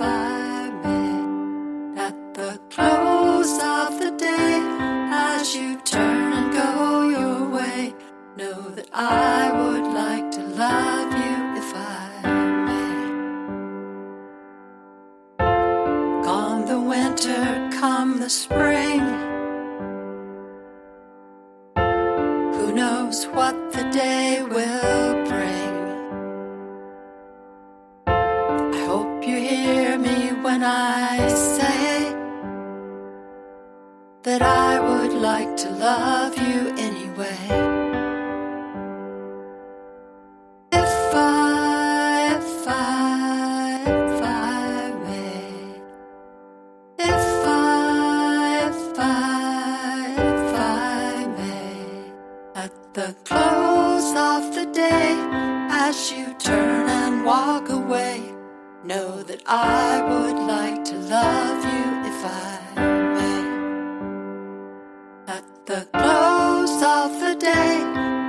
I may, at the close of the day, as you turn and go your way, know that I would like to love you if I may. Gone the winter, come the spring. Who knows what the day will bring? I hope you hear me when I say that I would like to love you anyway. If I may, if I may, at the close of the day, as you turn and walk away, know that I would like to love you if I may. At the close of the day,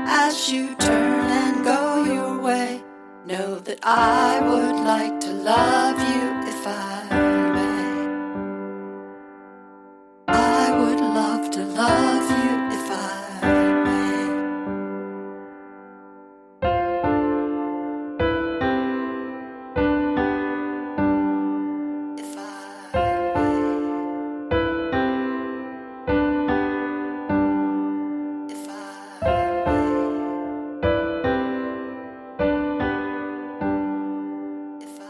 as you turn and go your way, know that I would like to love you if I may. I would love to love you if I may. If I may. If I may. If I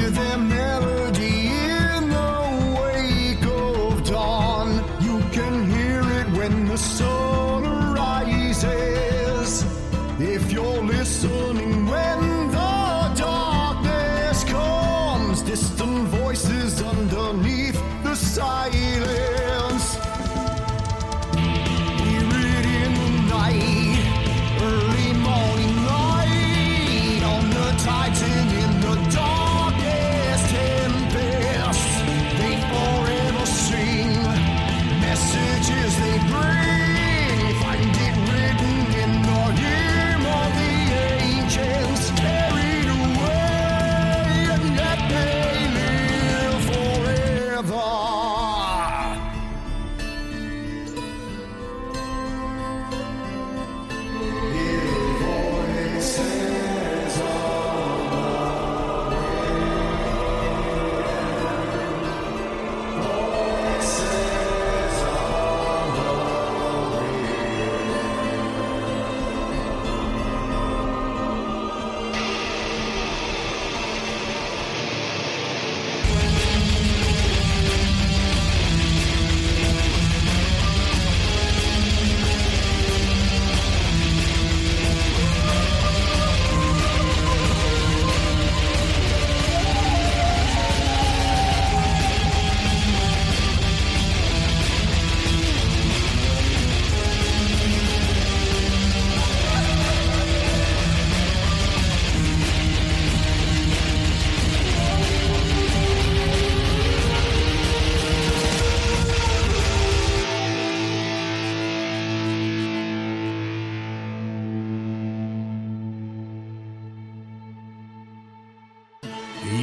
hear their melody in the wake of dawn. You can hear it when the sun rises. If you're listening when the darkness comes, distant voices underneath the silence. Hear it in the night, early morning light, on the Titan in the darkest tempest. They forever sing messages they bring. Find it written in the hymn of the ancients, carried away, and yet they live forever.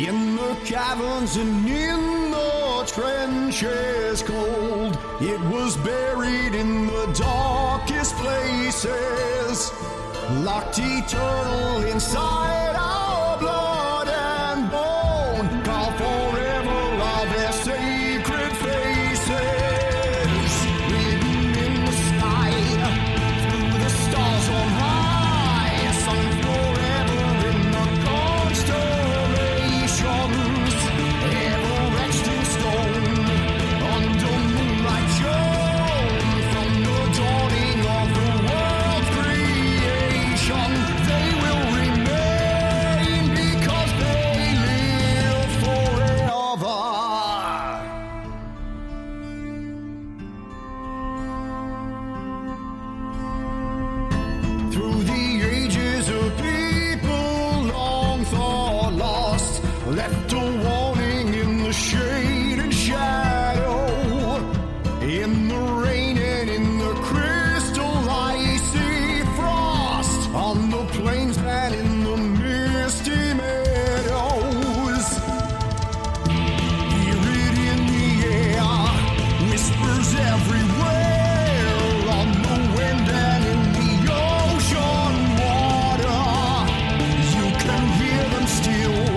In the caverns and in the trenches cold, it was buried in the darkest places, locked eternal inside our blood and bone, called forever of their sacred faces, written in the sky, through the stars on high, sung forever in the constellations, ever etched in stone, under moonlight shone, from the dawning of the world's creation. They will remain because they live forever. Through the ages of people long thought lost, left a warning in the shade and shadow, in the rain and in the crystal icy frost, on the plains and in the misty meadows. Hear it in the air, whispers everywhere, on the wind and in the ocean water. You can hear them still,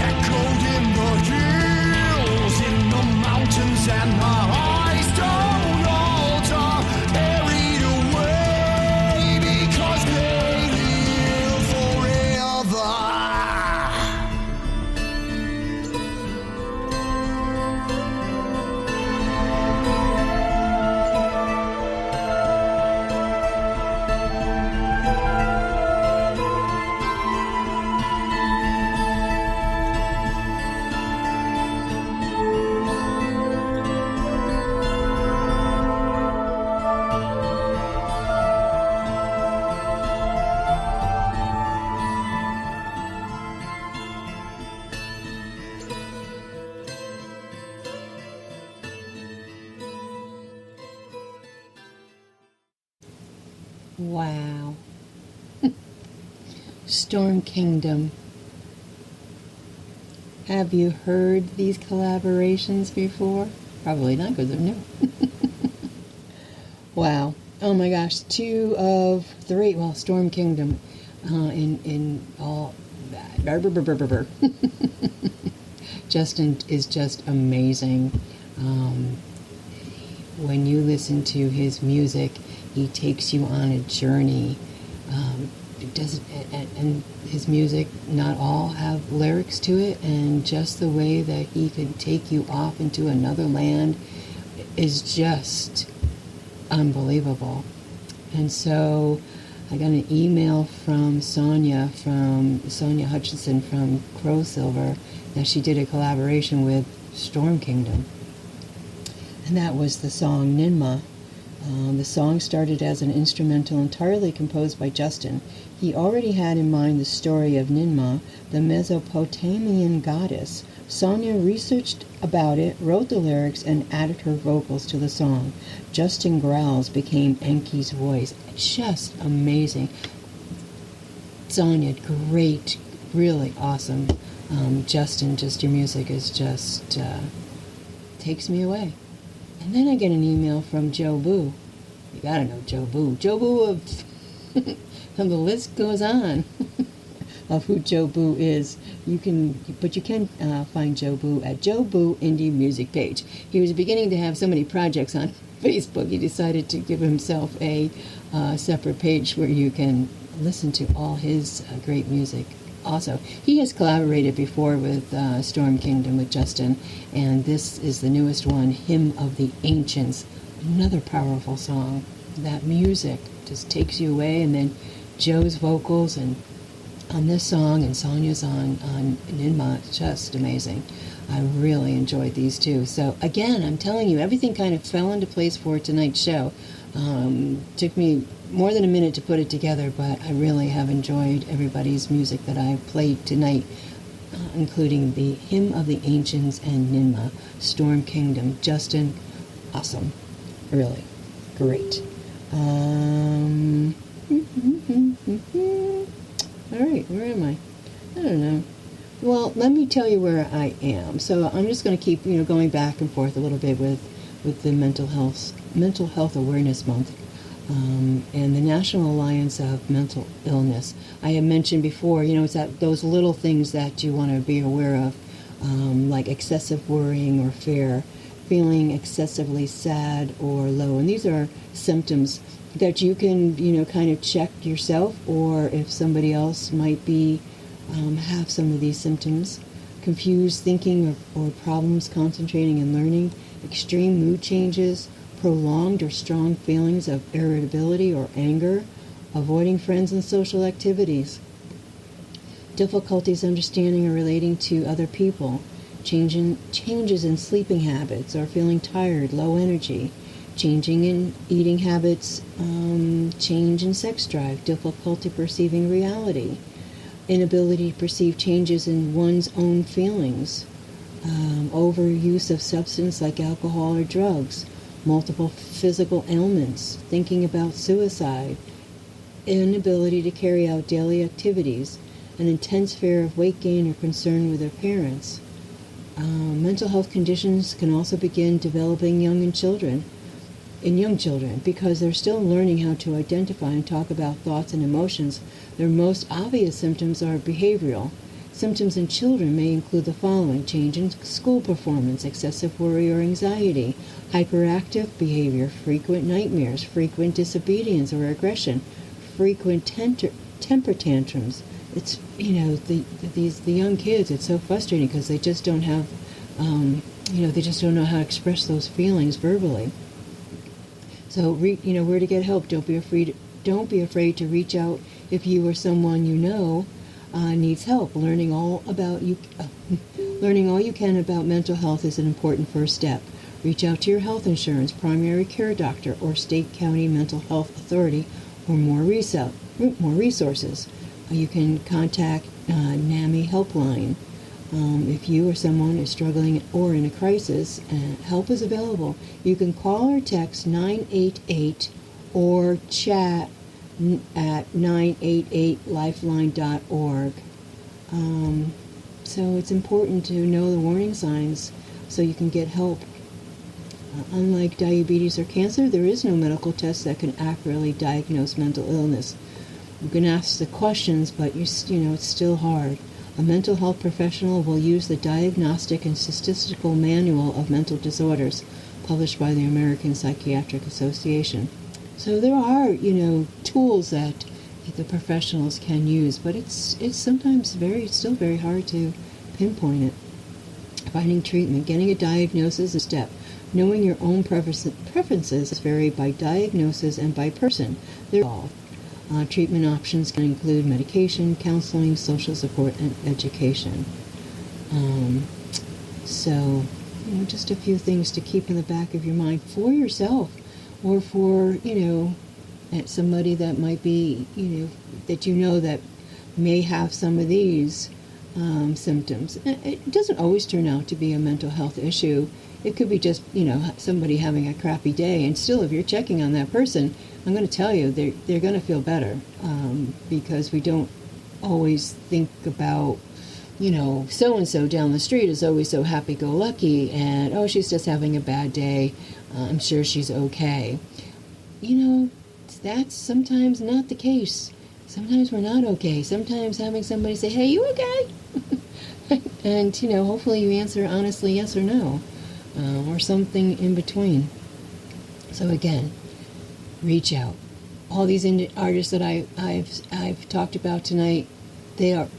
echoed in the hills, in the mountains and the high stone altar, carried away because they live forever. Wow. Storm Kingdom. Have you heard these collaborations before? Probably not, because they're new. Wow. Oh my gosh. 2 of 3. Well, Storm Kingdom in all Justin is just amazing. When you listen to his music, he takes you on a journey it doesn't, and his music, not all have lyrics to it, and just the way that he can take you off into another land is just unbelievable. And so I got an email from Sonia Hutchinson from Crowsliver, that she did a collaboration with Storm Kingdom. And that was the song Ninma. The song started as an instrumental entirely composed by Justin. He already had in mind the story of Ninma, the Mesopotamian goddess. Sonia researched about it, wrote the lyrics, and added her vocals to the song. Justin growls became Enki's voice. Just amazing. Sonia, great, really awesome. Justin, just your music is just takes me away. And then I get an email from Joe Booe. You gotta know Joe Booe. Joe Booe of and the list goes on of who Joe Booe is. You can find Joe Booe at Joe Booe Indie Music page. He was beginning to have so many projects on Facebook, he decided to give himself a separate page where you can listen to all his great music. Also, he has collaborated before with Storm Kingdom with Justin, and this is the newest one, Hymn of the Ancients. Another powerful song. That music just takes you away, and then Joe's vocals and on this song and Sonia's on Ninma, just amazing. I really enjoyed these two. So again, I'm telling you, everything kind of fell into place for tonight's show. Took me more than a minute to put it together, but I really have enjoyed everybody's music that I played tonight, including the Hymn of the Ancients and Ninma, Storm Kingdom. Justin, awesome. Really great. All right, where am I? I don't know. Well, let me tell you where I am. So I'm just going to keep, going back and forth a little bit with the Mental Health Awareness Month. And the National Alliance of Mental Illness. I have mentioned before, it's that those little things that you want to be aware of, like excessive worrying or fear, feeling excessively sad or low. And these are symptoms that you can, kind of check yourself, or if somebody else might be have some of these symptoms. Confused thinking or problems concentrating and learning, extreme mood changes, prolonged or strong feelings of irritability or anger, avoiding friends and social activities, difficulties understanding or relating to other people, changes in sleeping habits or feeling tired, low energy, changing in eating habits, change in sex drive, difficulty perceiving reality, inability to perceive changes in one's own feelings, overuse of substance like alcohol or drugs, multiple physical ailments, thinking about suicide, inability to carry out daily activities, an intense fear of weight gain or concern with appearance. Mental health conditions can also begin developing in young children because they're still learning how to identify and talk about thoughts and emotions. Their most obvious symptoms are behavioral. Symptoms in children may include the following: change in school performance, excessive worry or anxiety, hyperactive behavior, frequent nightmares, frequent disobedience or aggression, frequent temper tantrums. It's, the young kids, it's so frustrating because they just don't have, they just don't know how to express those feelings verbally. So, where to get help. Don't be afraid to reach out if you or someone needs help. Learning all you can about mental health is an important first step. Reach out to your health insurance, primary care doctor, or state county mental health authority for more resources. You can contact NAMI helpline. If you or someone is struggling or in a crisis, help is available. You can call or text 988 or chat at 988lifeline.org. So it's important to know the warning signs so you can get help. Unlike diabetes or cancer, there is no medical test that can accurately diagnose mental illness. You can ask the questions, but it's still hard. A mental health professional will use the Diagnostic and Statistical Manual of Mental Disorders, published by the American Psychiatric Association. So there are, tools that the professionals can use, but it's sometimes still very hard to pinpoint it. Finding treatment, getting a diagnosis is a step. Knowing your own preferences vary by diagnosis and by person. They're all. Treatment options can include medication, counseling, social support, and education. So, just a few things to keep in the back of your mind for yourself, or for, somebody that might be, that that may have some of these symptoms. It doesn't always turn out to be a mental health issue. It could be just, somebody having a crappy day. And still, if you're checking on that person, I'm going to tell you, they're going to feel better, because we don't always think about, so-and-so down the street is always so happy-go-lucky, and, oh, she's just having a bad day. I'm sure she's okay. That's sometimes not the case. Sometimes we're not okay. Sometimes having somebody say, hey, you okay? And, hopefully you answer honestly yes or no, or something in between. So again, reach out. All these artists that I've talked about tonight, they are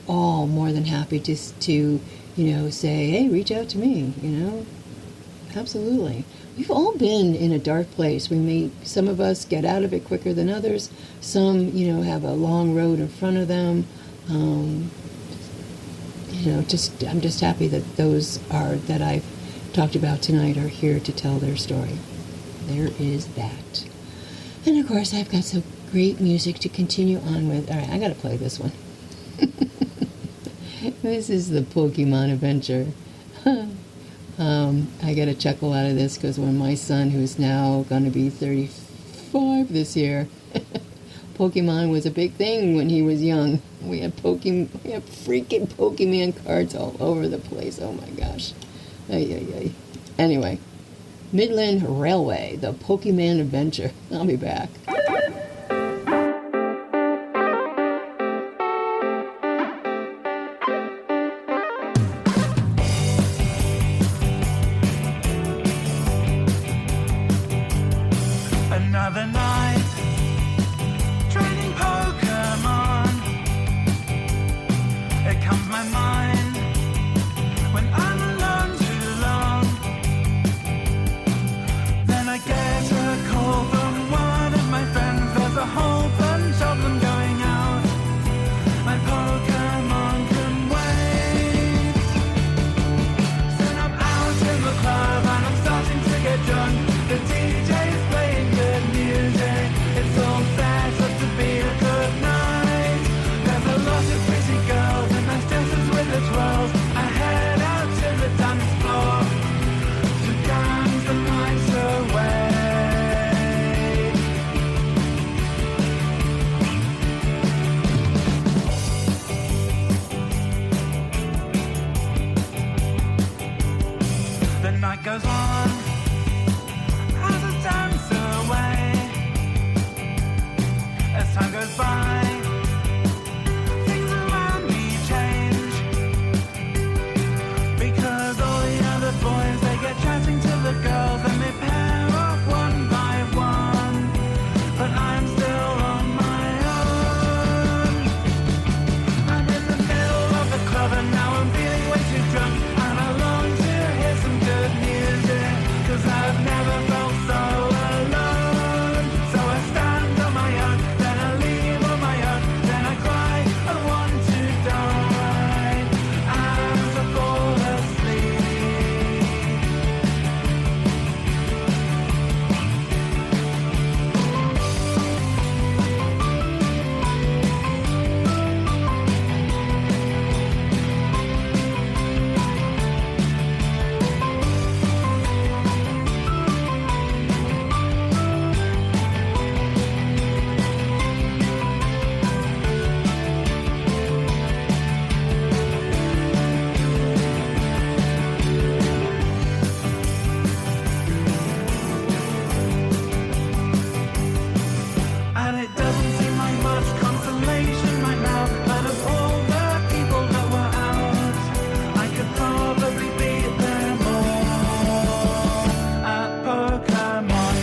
all more than happy to say, hey, reach out to me, Absolutely. We've all been in a dark place. Some of us get out of it quicker than others. Some, have a long road in front of them. I'm just happy that those that I've talked about tonight are here to tell their story. There is that. And of course, I've got some great music to continue on with. All right, I gotta play this one. This is the Pokemon Adventure. I get a chuckle out of this because when my son, who's now going to be 35 this year, Pokemon was a big thing when he was young. We had freaking Pokemon cards all over the place. Oh my gosh. Anyway, Midland Railway, the Pokemon Adventure. I'll be back. Another night, training Pokemon. It comes my mind when I'm alone too long. Then I get a call from one of my friends. There's a whole bunch of them going out. My Pokemon can wait. Soon I'm out in the club and I'm starting to get drunk. The DJ's playing good music. It's all set up to be a good night. There's a lot of pretty girls and nice dancers with the twirls. I head out to the dance floor to dance the night away. The night goes on as I dance away. As time goes by, things around me change. Because all the other boys, they get chatting to the girls and they pair off one by one. But I'm still on my own. I'm in the middle of the club and now I'm feeling way too drunk. And I long to hear some good music, 'cause I've never felt so alone. So I stand on my own, then I leave on my own, then I cry, I want to die as I fall asleep. And it doesn't seem like much consolation right now, but of all the people that were out, I could probably beat them all at Pokemon.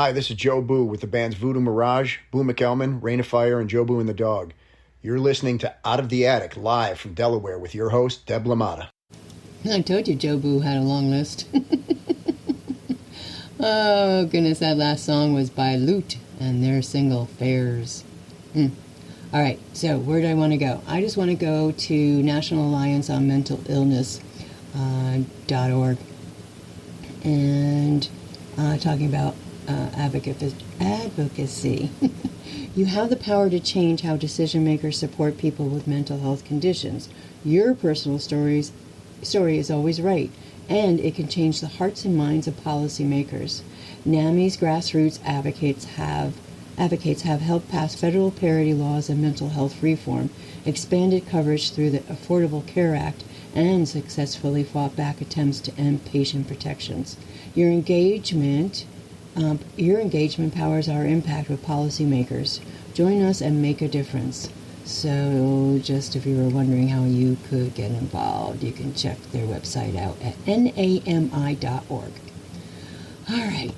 Hi, this is Joe Booe with the bands Voodoo Mirage, Boo McElman, Rain of Fire, and Joe Boo and the Dog. You're listening to Out of the Attic, live from Delaware with your host, Deb LaMotta. I told you Joe Boo had a long list. Oh, goodness, that last song was by Lute and their single, Fairs. All right, so where do I want to go? I just want to go to National Alliance on Mental Illness .org and talking about advocacy. You have the power to change how decision makers support people with mental health conditions. Your personal story is always right, and it can change the hearts and minds of policymakers. NAMI's grassroots advocates have helped pass federal parity laws and mental health reform, expanded coverage through the Affordable Care Act, and successfully fought back attempts to end patient protections. Your engagement powers our impact with policymakers. Join us and make a difference. So, just if you were wondering how you could get involved, you can check their website out at nami.org. All right.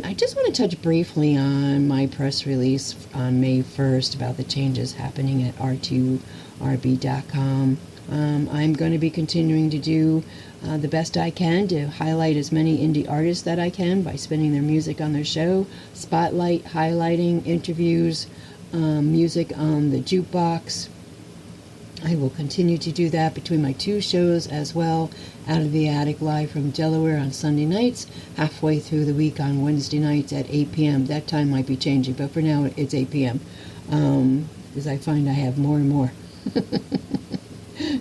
I just want to touch briefly on my press release on May 1st about the changes happening at r2rb.com. I'm going to be continuing to do the best I can to highlight as many indie artists that I can by spinning their music on their show, spotlight, highlighting, interviews, music on the jukebox. I will continue to do that between my two shows as well. Out of the Attic live from Delaware on Sunday nights, halfway through the week on Wednesday nights at 8 p.m. That time might be changing, but for now it's 8 p.m. Because I find I have more and more.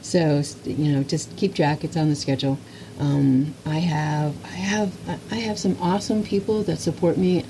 So, just keep track. It's on the schedule. I have some awesome people that support me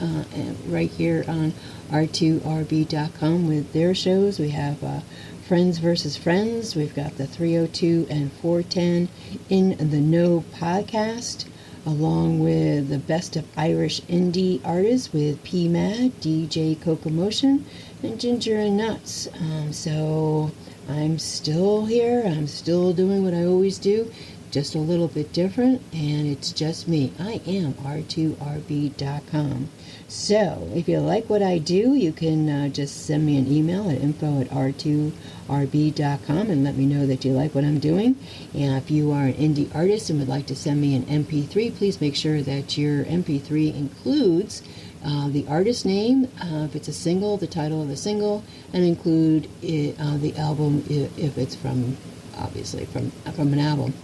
right here on r2rb.com with their shows. We have Friends versus Friends. We've got the 302 and 410 In the Know podcast, along with the Best of Irish Indie Artists with P. Mad, DJ Cocomotion, and Ginger and Nuts. So I'm still here. I'm still doing what I always do, just a little bit different, and it's just me. I am r2rb.com. So if you like what I do, you can just send me an email at info@r2rb.com and let me know that you like what I'm doing. And if you are an indie artist and would like to send me an MP3, please make sure that your MP3 includes the artist name, if it's a single, the title of the single, and include the album if it's from, obviously, from an album.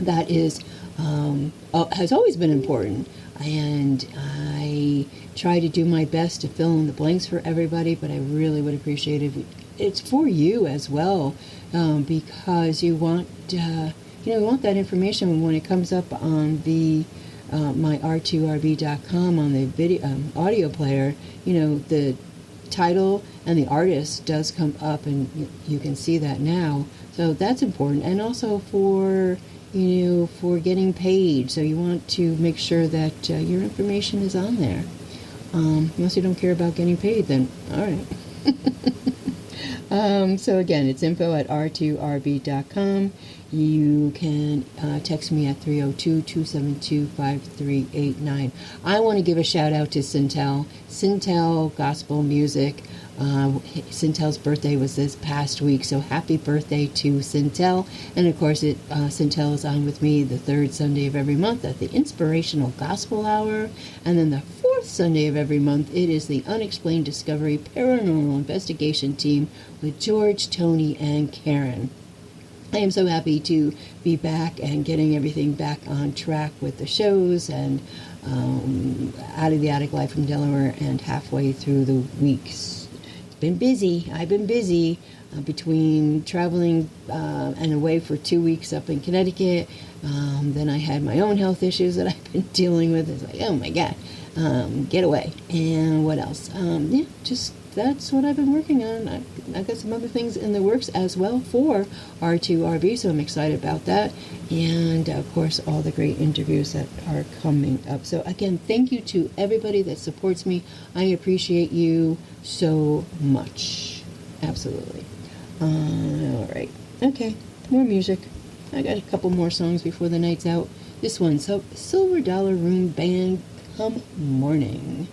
That is has always been important, and I try to do my best to fill in the blanks for everybody, but I really would appreciate it if it's for you as well, because you want want that information when it comes up on the my r2rb.com on the video audio player. The title and the artist does come up, and you can see that now. So that's important, and also for getting paid. So you want to make sure that your information is on there. Unless you don't care about getting paid, then all right. So again, it's info@r2rb.com. You can text me at 302-272-5389. I want to give a shout out to Sintel Gospel Music. Sintel's birthday was this past week, so happy birthday to Sintel. And of course, Sintel is on with me the third Sunday of every month at the Inspirational Gospel Hour. And then the fourth Sunday of every month, it is the Unexplained Discovery Paranormal Investigation Team with George, Tony, and Karen. I am so happy to be back and getting everything back on track with the shows and Out of the Attic live from Delaware and halfway through the weeks. Been busy. I've been busy between traveling and away for 2 weeks up in Connecticut. Then I had my own health issues that I've been dealing with. It's like, oh my God, get away. And what else? Just that's what I've been working on. I've got some other things in the works as well for R2RB, so I'm excited about that. And, of course, all the great interviews that are coming up. So, again, thank you to everybody that supports me. I appreciate you so much. Absolutely. All right. Okay, more music. I got a couple more songs before the night's out. This one, Silver Dollar Room Band Come Morning.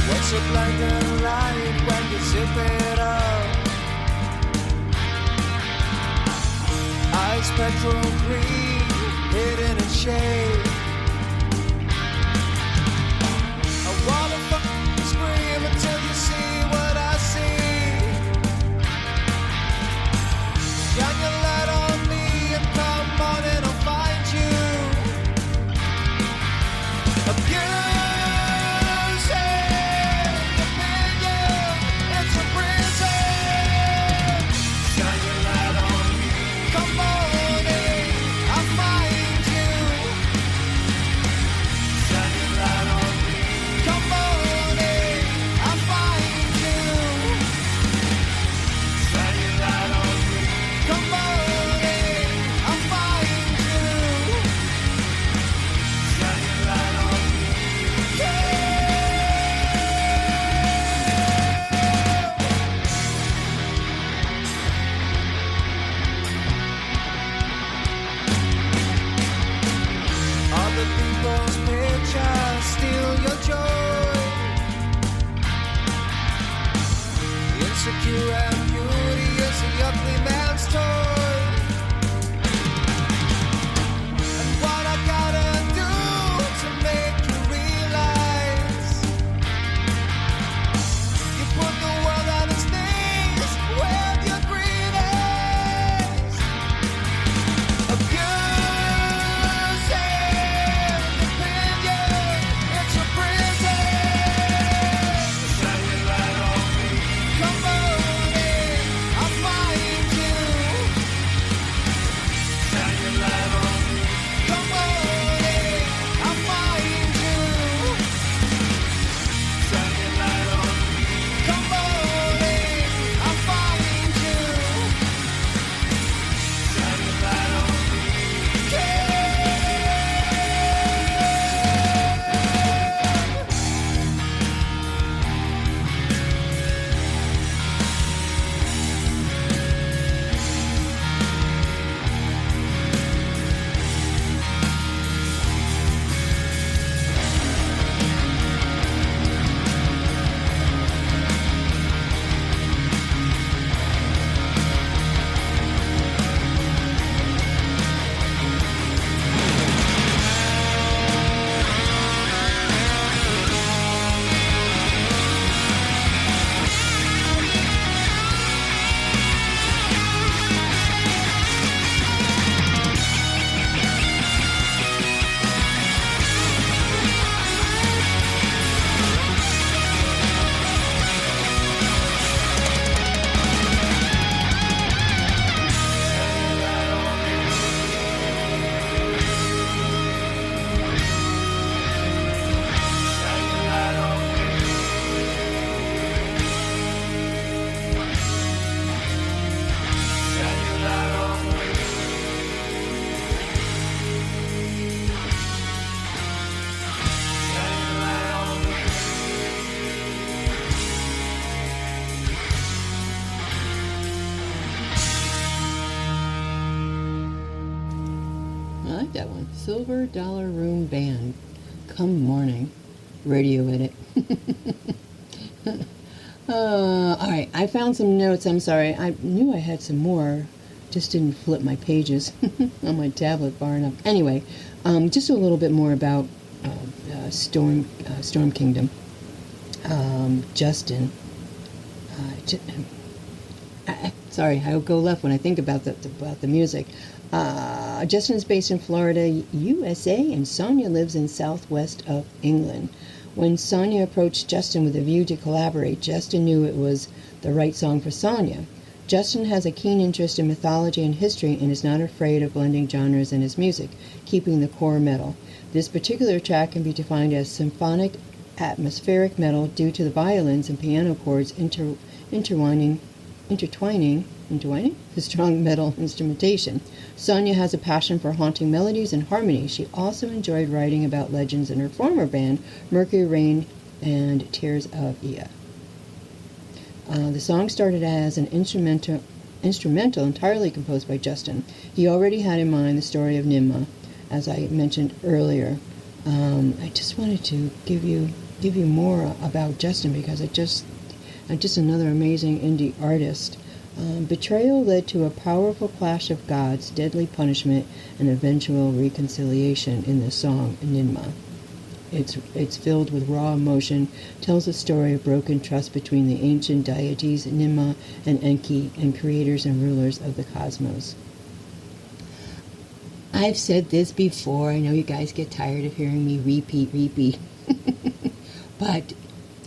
What's a blinding light when you zip it up? Ice petrol green, hidden in shade. I wanna fucking scream until you see what I see. Shine your light on me and come on and I'll find you. Abuse. Insecure and beauty is the ugly man's toy. And what I gotta do to make you realize you put the world on its knees with your green eyes. Abuse and opinion, it's a prison. Shine your light on me. Come on in, I'll find you. Shine your light on me. Come on in, I'll find you. Shine your light on me. Come on in, I'll find you. Shine your light on me. Yeah. I like that one. Silver Dollar Room Band. Come Morning. Radio edit. All right, I found some notes. I'm sorry. I knew I had some more. Just didn't flip my pages on my tablet far enough. Anyway, just a little bit more about Storm Kingdom. Justin. Sorry, I'll go left when I think about the music. Justin is based in Florida, USA, and Sonia lives in southwest of England. When Sonia approached Justin with a view to collaborate, Justin knew it was the right song for Sonia. Justin has a keen interest in mythology and history and is not afraid of blending genres in his music, keeping the core metal. This particular track can be defined as symphonic atmospheric metal due to the violins and piano chords intertwining the strong metal instrumentation. Sonia has a passion for haunting melodies and harmony. She also enjoyed writing about legends in her former band, Mercury Rain and Tears of Ea. The song started as an instrumental entirely composed by Justin. He already had in mind the story of Ninmah, as I mentioned earlier. I just wanted to give you more about Justin because just another amazing indie artist. Betrayal led to a powerful clash of gods, deadly punishment, and eventual reconciliation in the song Ninmah. It's filled with raw emotion, tells a story of broken trust between the ancient deities Ninmah and Enki and creators and rulers of the cosmos. I've said this before. I know you guys get tired of hearing me repeat. But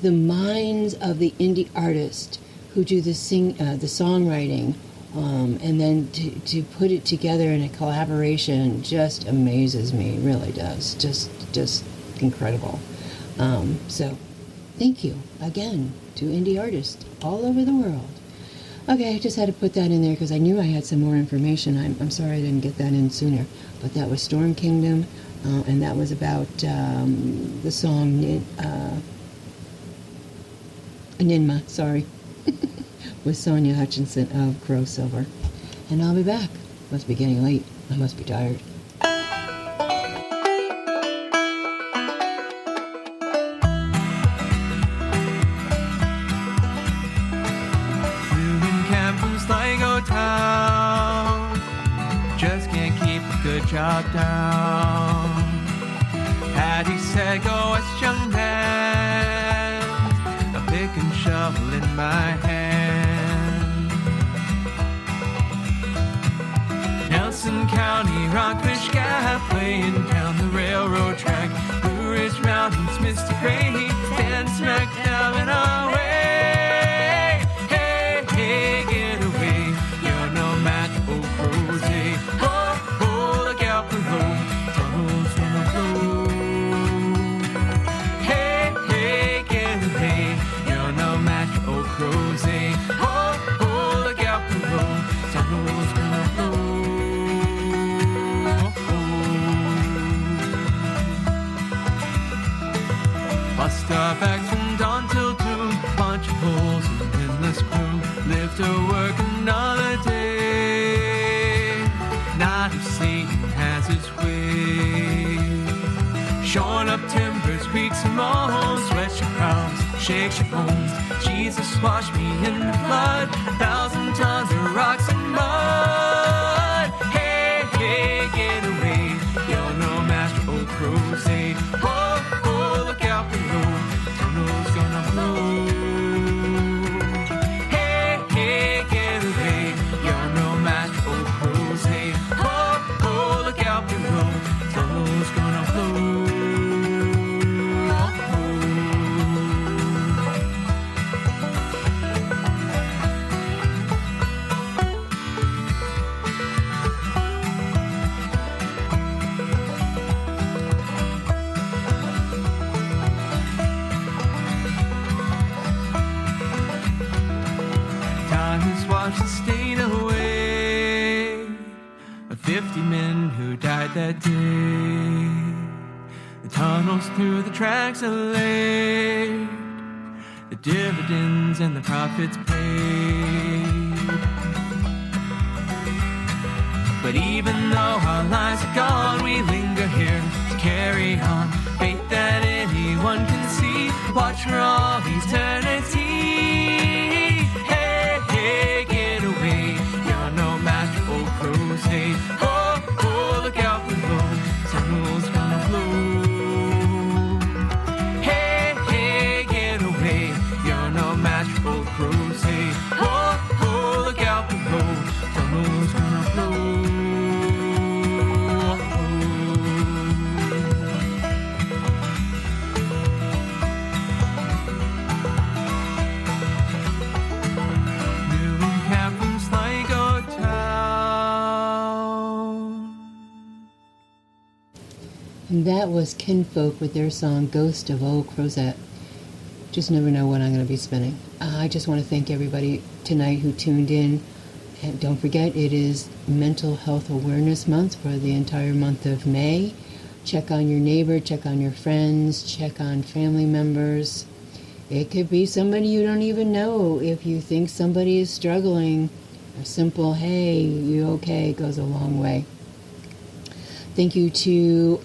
the minds of the indie artists who do the songwriting, and then to put it together in a collaboration just amazes me. It really does. Just incredible. So thank you again to indie artists all over the world. Okay, I just had to put that in there because I knew I had some more information. I'm sorry I didn't get that in sooner. But that was Storm Kingdom, and that was about the song Ninmah, sorry, with Sonia Hutchinson of Crowsliver. And I'll be back. Must be getting late. I must be tired. Just can't keep a good job down. Patty said, go west, young man. A pick and shovel in my hand. Nelson County, Rockfish Gap, playing down the railroad track. Blue Ridge Mountains, Mr. Gray, stand smack down in our way. Hey, get away. You're no match, old crows, hey. Oh, look out below. Tunnels gonna blow. Hey, get away. You're no match, old crows, hey. Oh, look out below. Tunnels gonna blow. Bus stop acts from dawn till 2. Bunch of holes in the endless crew. Live to work another day. Not if Satan has his way. Showing up timbers, creeks and moles. Sweat your crowns, shakes your bones. Jesus washed me in the blood. 1,000 tons of rocks and mud. Hey, get away. You're no master, old crows, hey. Oh, look out below. Tunnel's gonna blow. Hey, get away. You're no master, old crows, hey. Oh, look out below. Tunnel's gonna blow. Time has washed the stain away of 50 men who died that day. The tunnels through the tracks are laid, the dividends and the profits paid. But even though our lives are gone, we linger here to carry on. Faith that anyone can see, watch for all eternity. Hey, get away. You're no match, old crows, hey. Oh, look out below. Tunnel's gonna blow. Hey, get away. You're no match, old crows, hey. Oh, look out below. Tunnel's gonna blow. And that was Kinnfolk with their song Ghost of Old Crowsette. Just never know what I'm going to be spinning. I just want to thank everybody tonight who tuned in. And don't forget, it is Mental Health Awareness Month for the entire month of May. Check on your neighbor, check on your friends, check on family members. It could be somebody you don't even know. If you think somebody is struggling, a simple, hey, you okay, goes a long way. Thank you to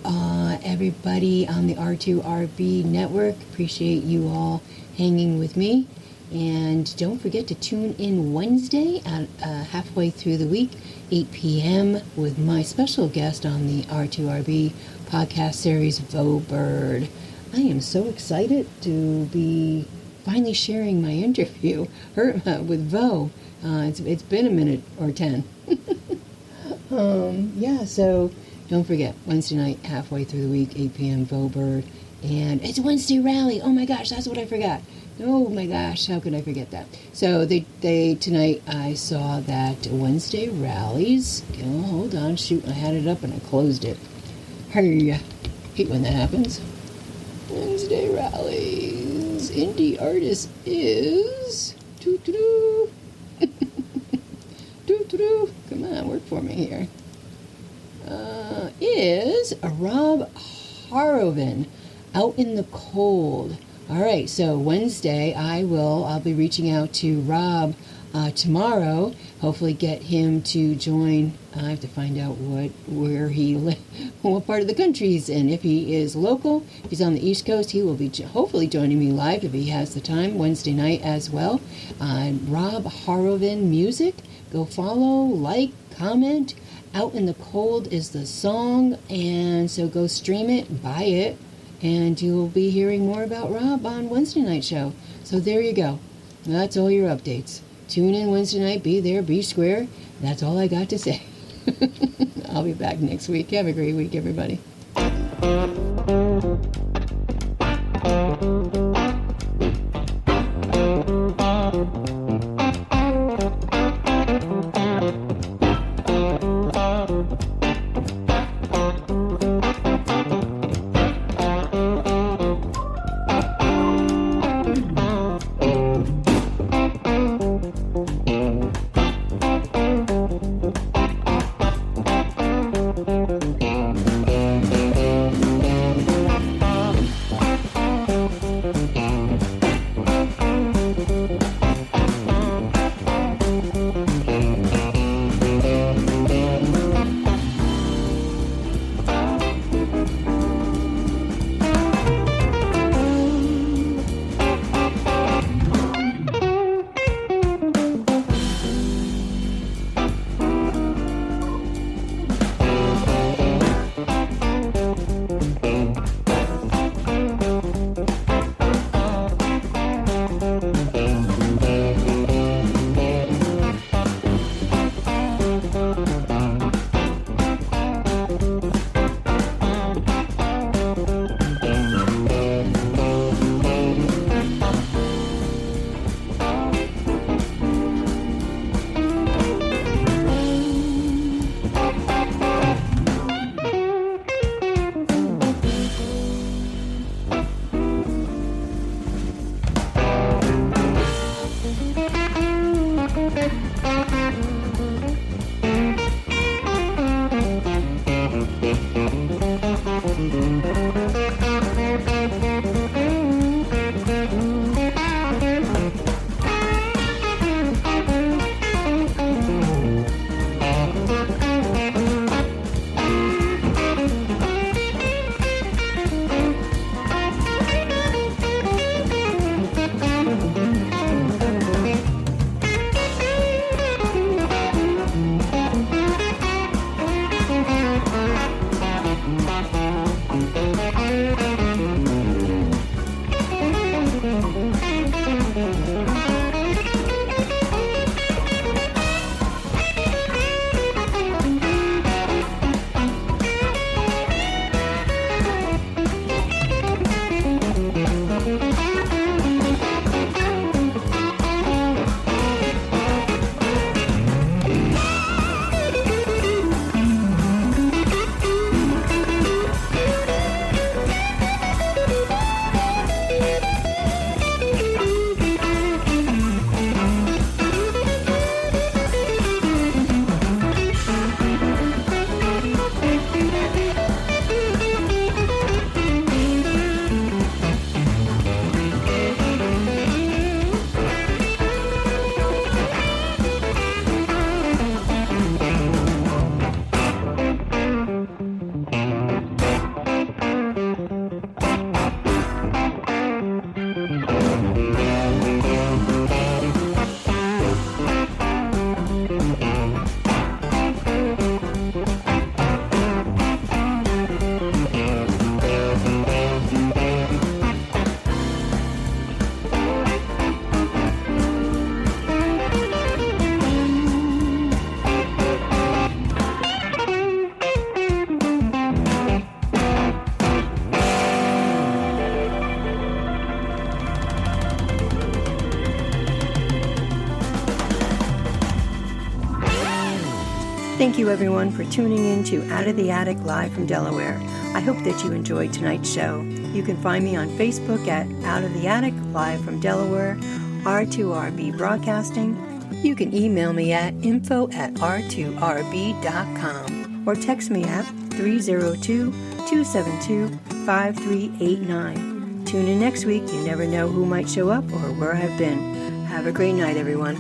everybody on the R2RB network. Appreciate you all hanging with me. And don't forget to tune in Wednesday at halfway through the week, 8 p.m. with my special guest on the R2RB podcast series, Vo Bird. I am so excited to be finally sharing my interview with Vo. It's been a minute or 10. So don't forget, Wednesday night, halfway through the week, 8 p.m., Vo Bird. And it's Wednesday Rally. Oh my gosh, that's what I forgot. Oh my gosh, how could I forget that? So they tonight I saw that Wednesday Rallies. Oh, hold on, shoot, I had it up and I closed it. Hurry, hate when that happens. Wednesday Rallies. Indie artist is doo-doo-doo. Doo-doo-doo. Come on, work for me here. Is Rob Haroven, Out in the Cold. All right, so Wednesday I'll be reaching out to Rob tomorrow. Hopefully get him to join. I have to find out where he what part of the country he's in. If he is local, if he's on the East Coast, he will be hopefully joining me live if he has the time Wednesday night as well. Rob Haroven Music. Go follow, like, comment. Out in the Cold is the song, and so go stream it, buy it, and you will be hearing more about Rob on Wednesday night show. So there you go. That's all your updates. Tune in Wednesday night, be there, be square. That's all I got to say. I'll be back next week. Have a great week, everybody. Thank you, everyone, for tuning in to Out of the Attic live from Delaware. I hope that you enjoyed tonight's show. You can find me on Facebook at Out of the Attic live from Delaware, R2RB Broadcasting. You can email me at info@r2rb.com or text me at 302-272-5389. Tune in next week. You never know who might show up or where I've been. Have a great night, everyone.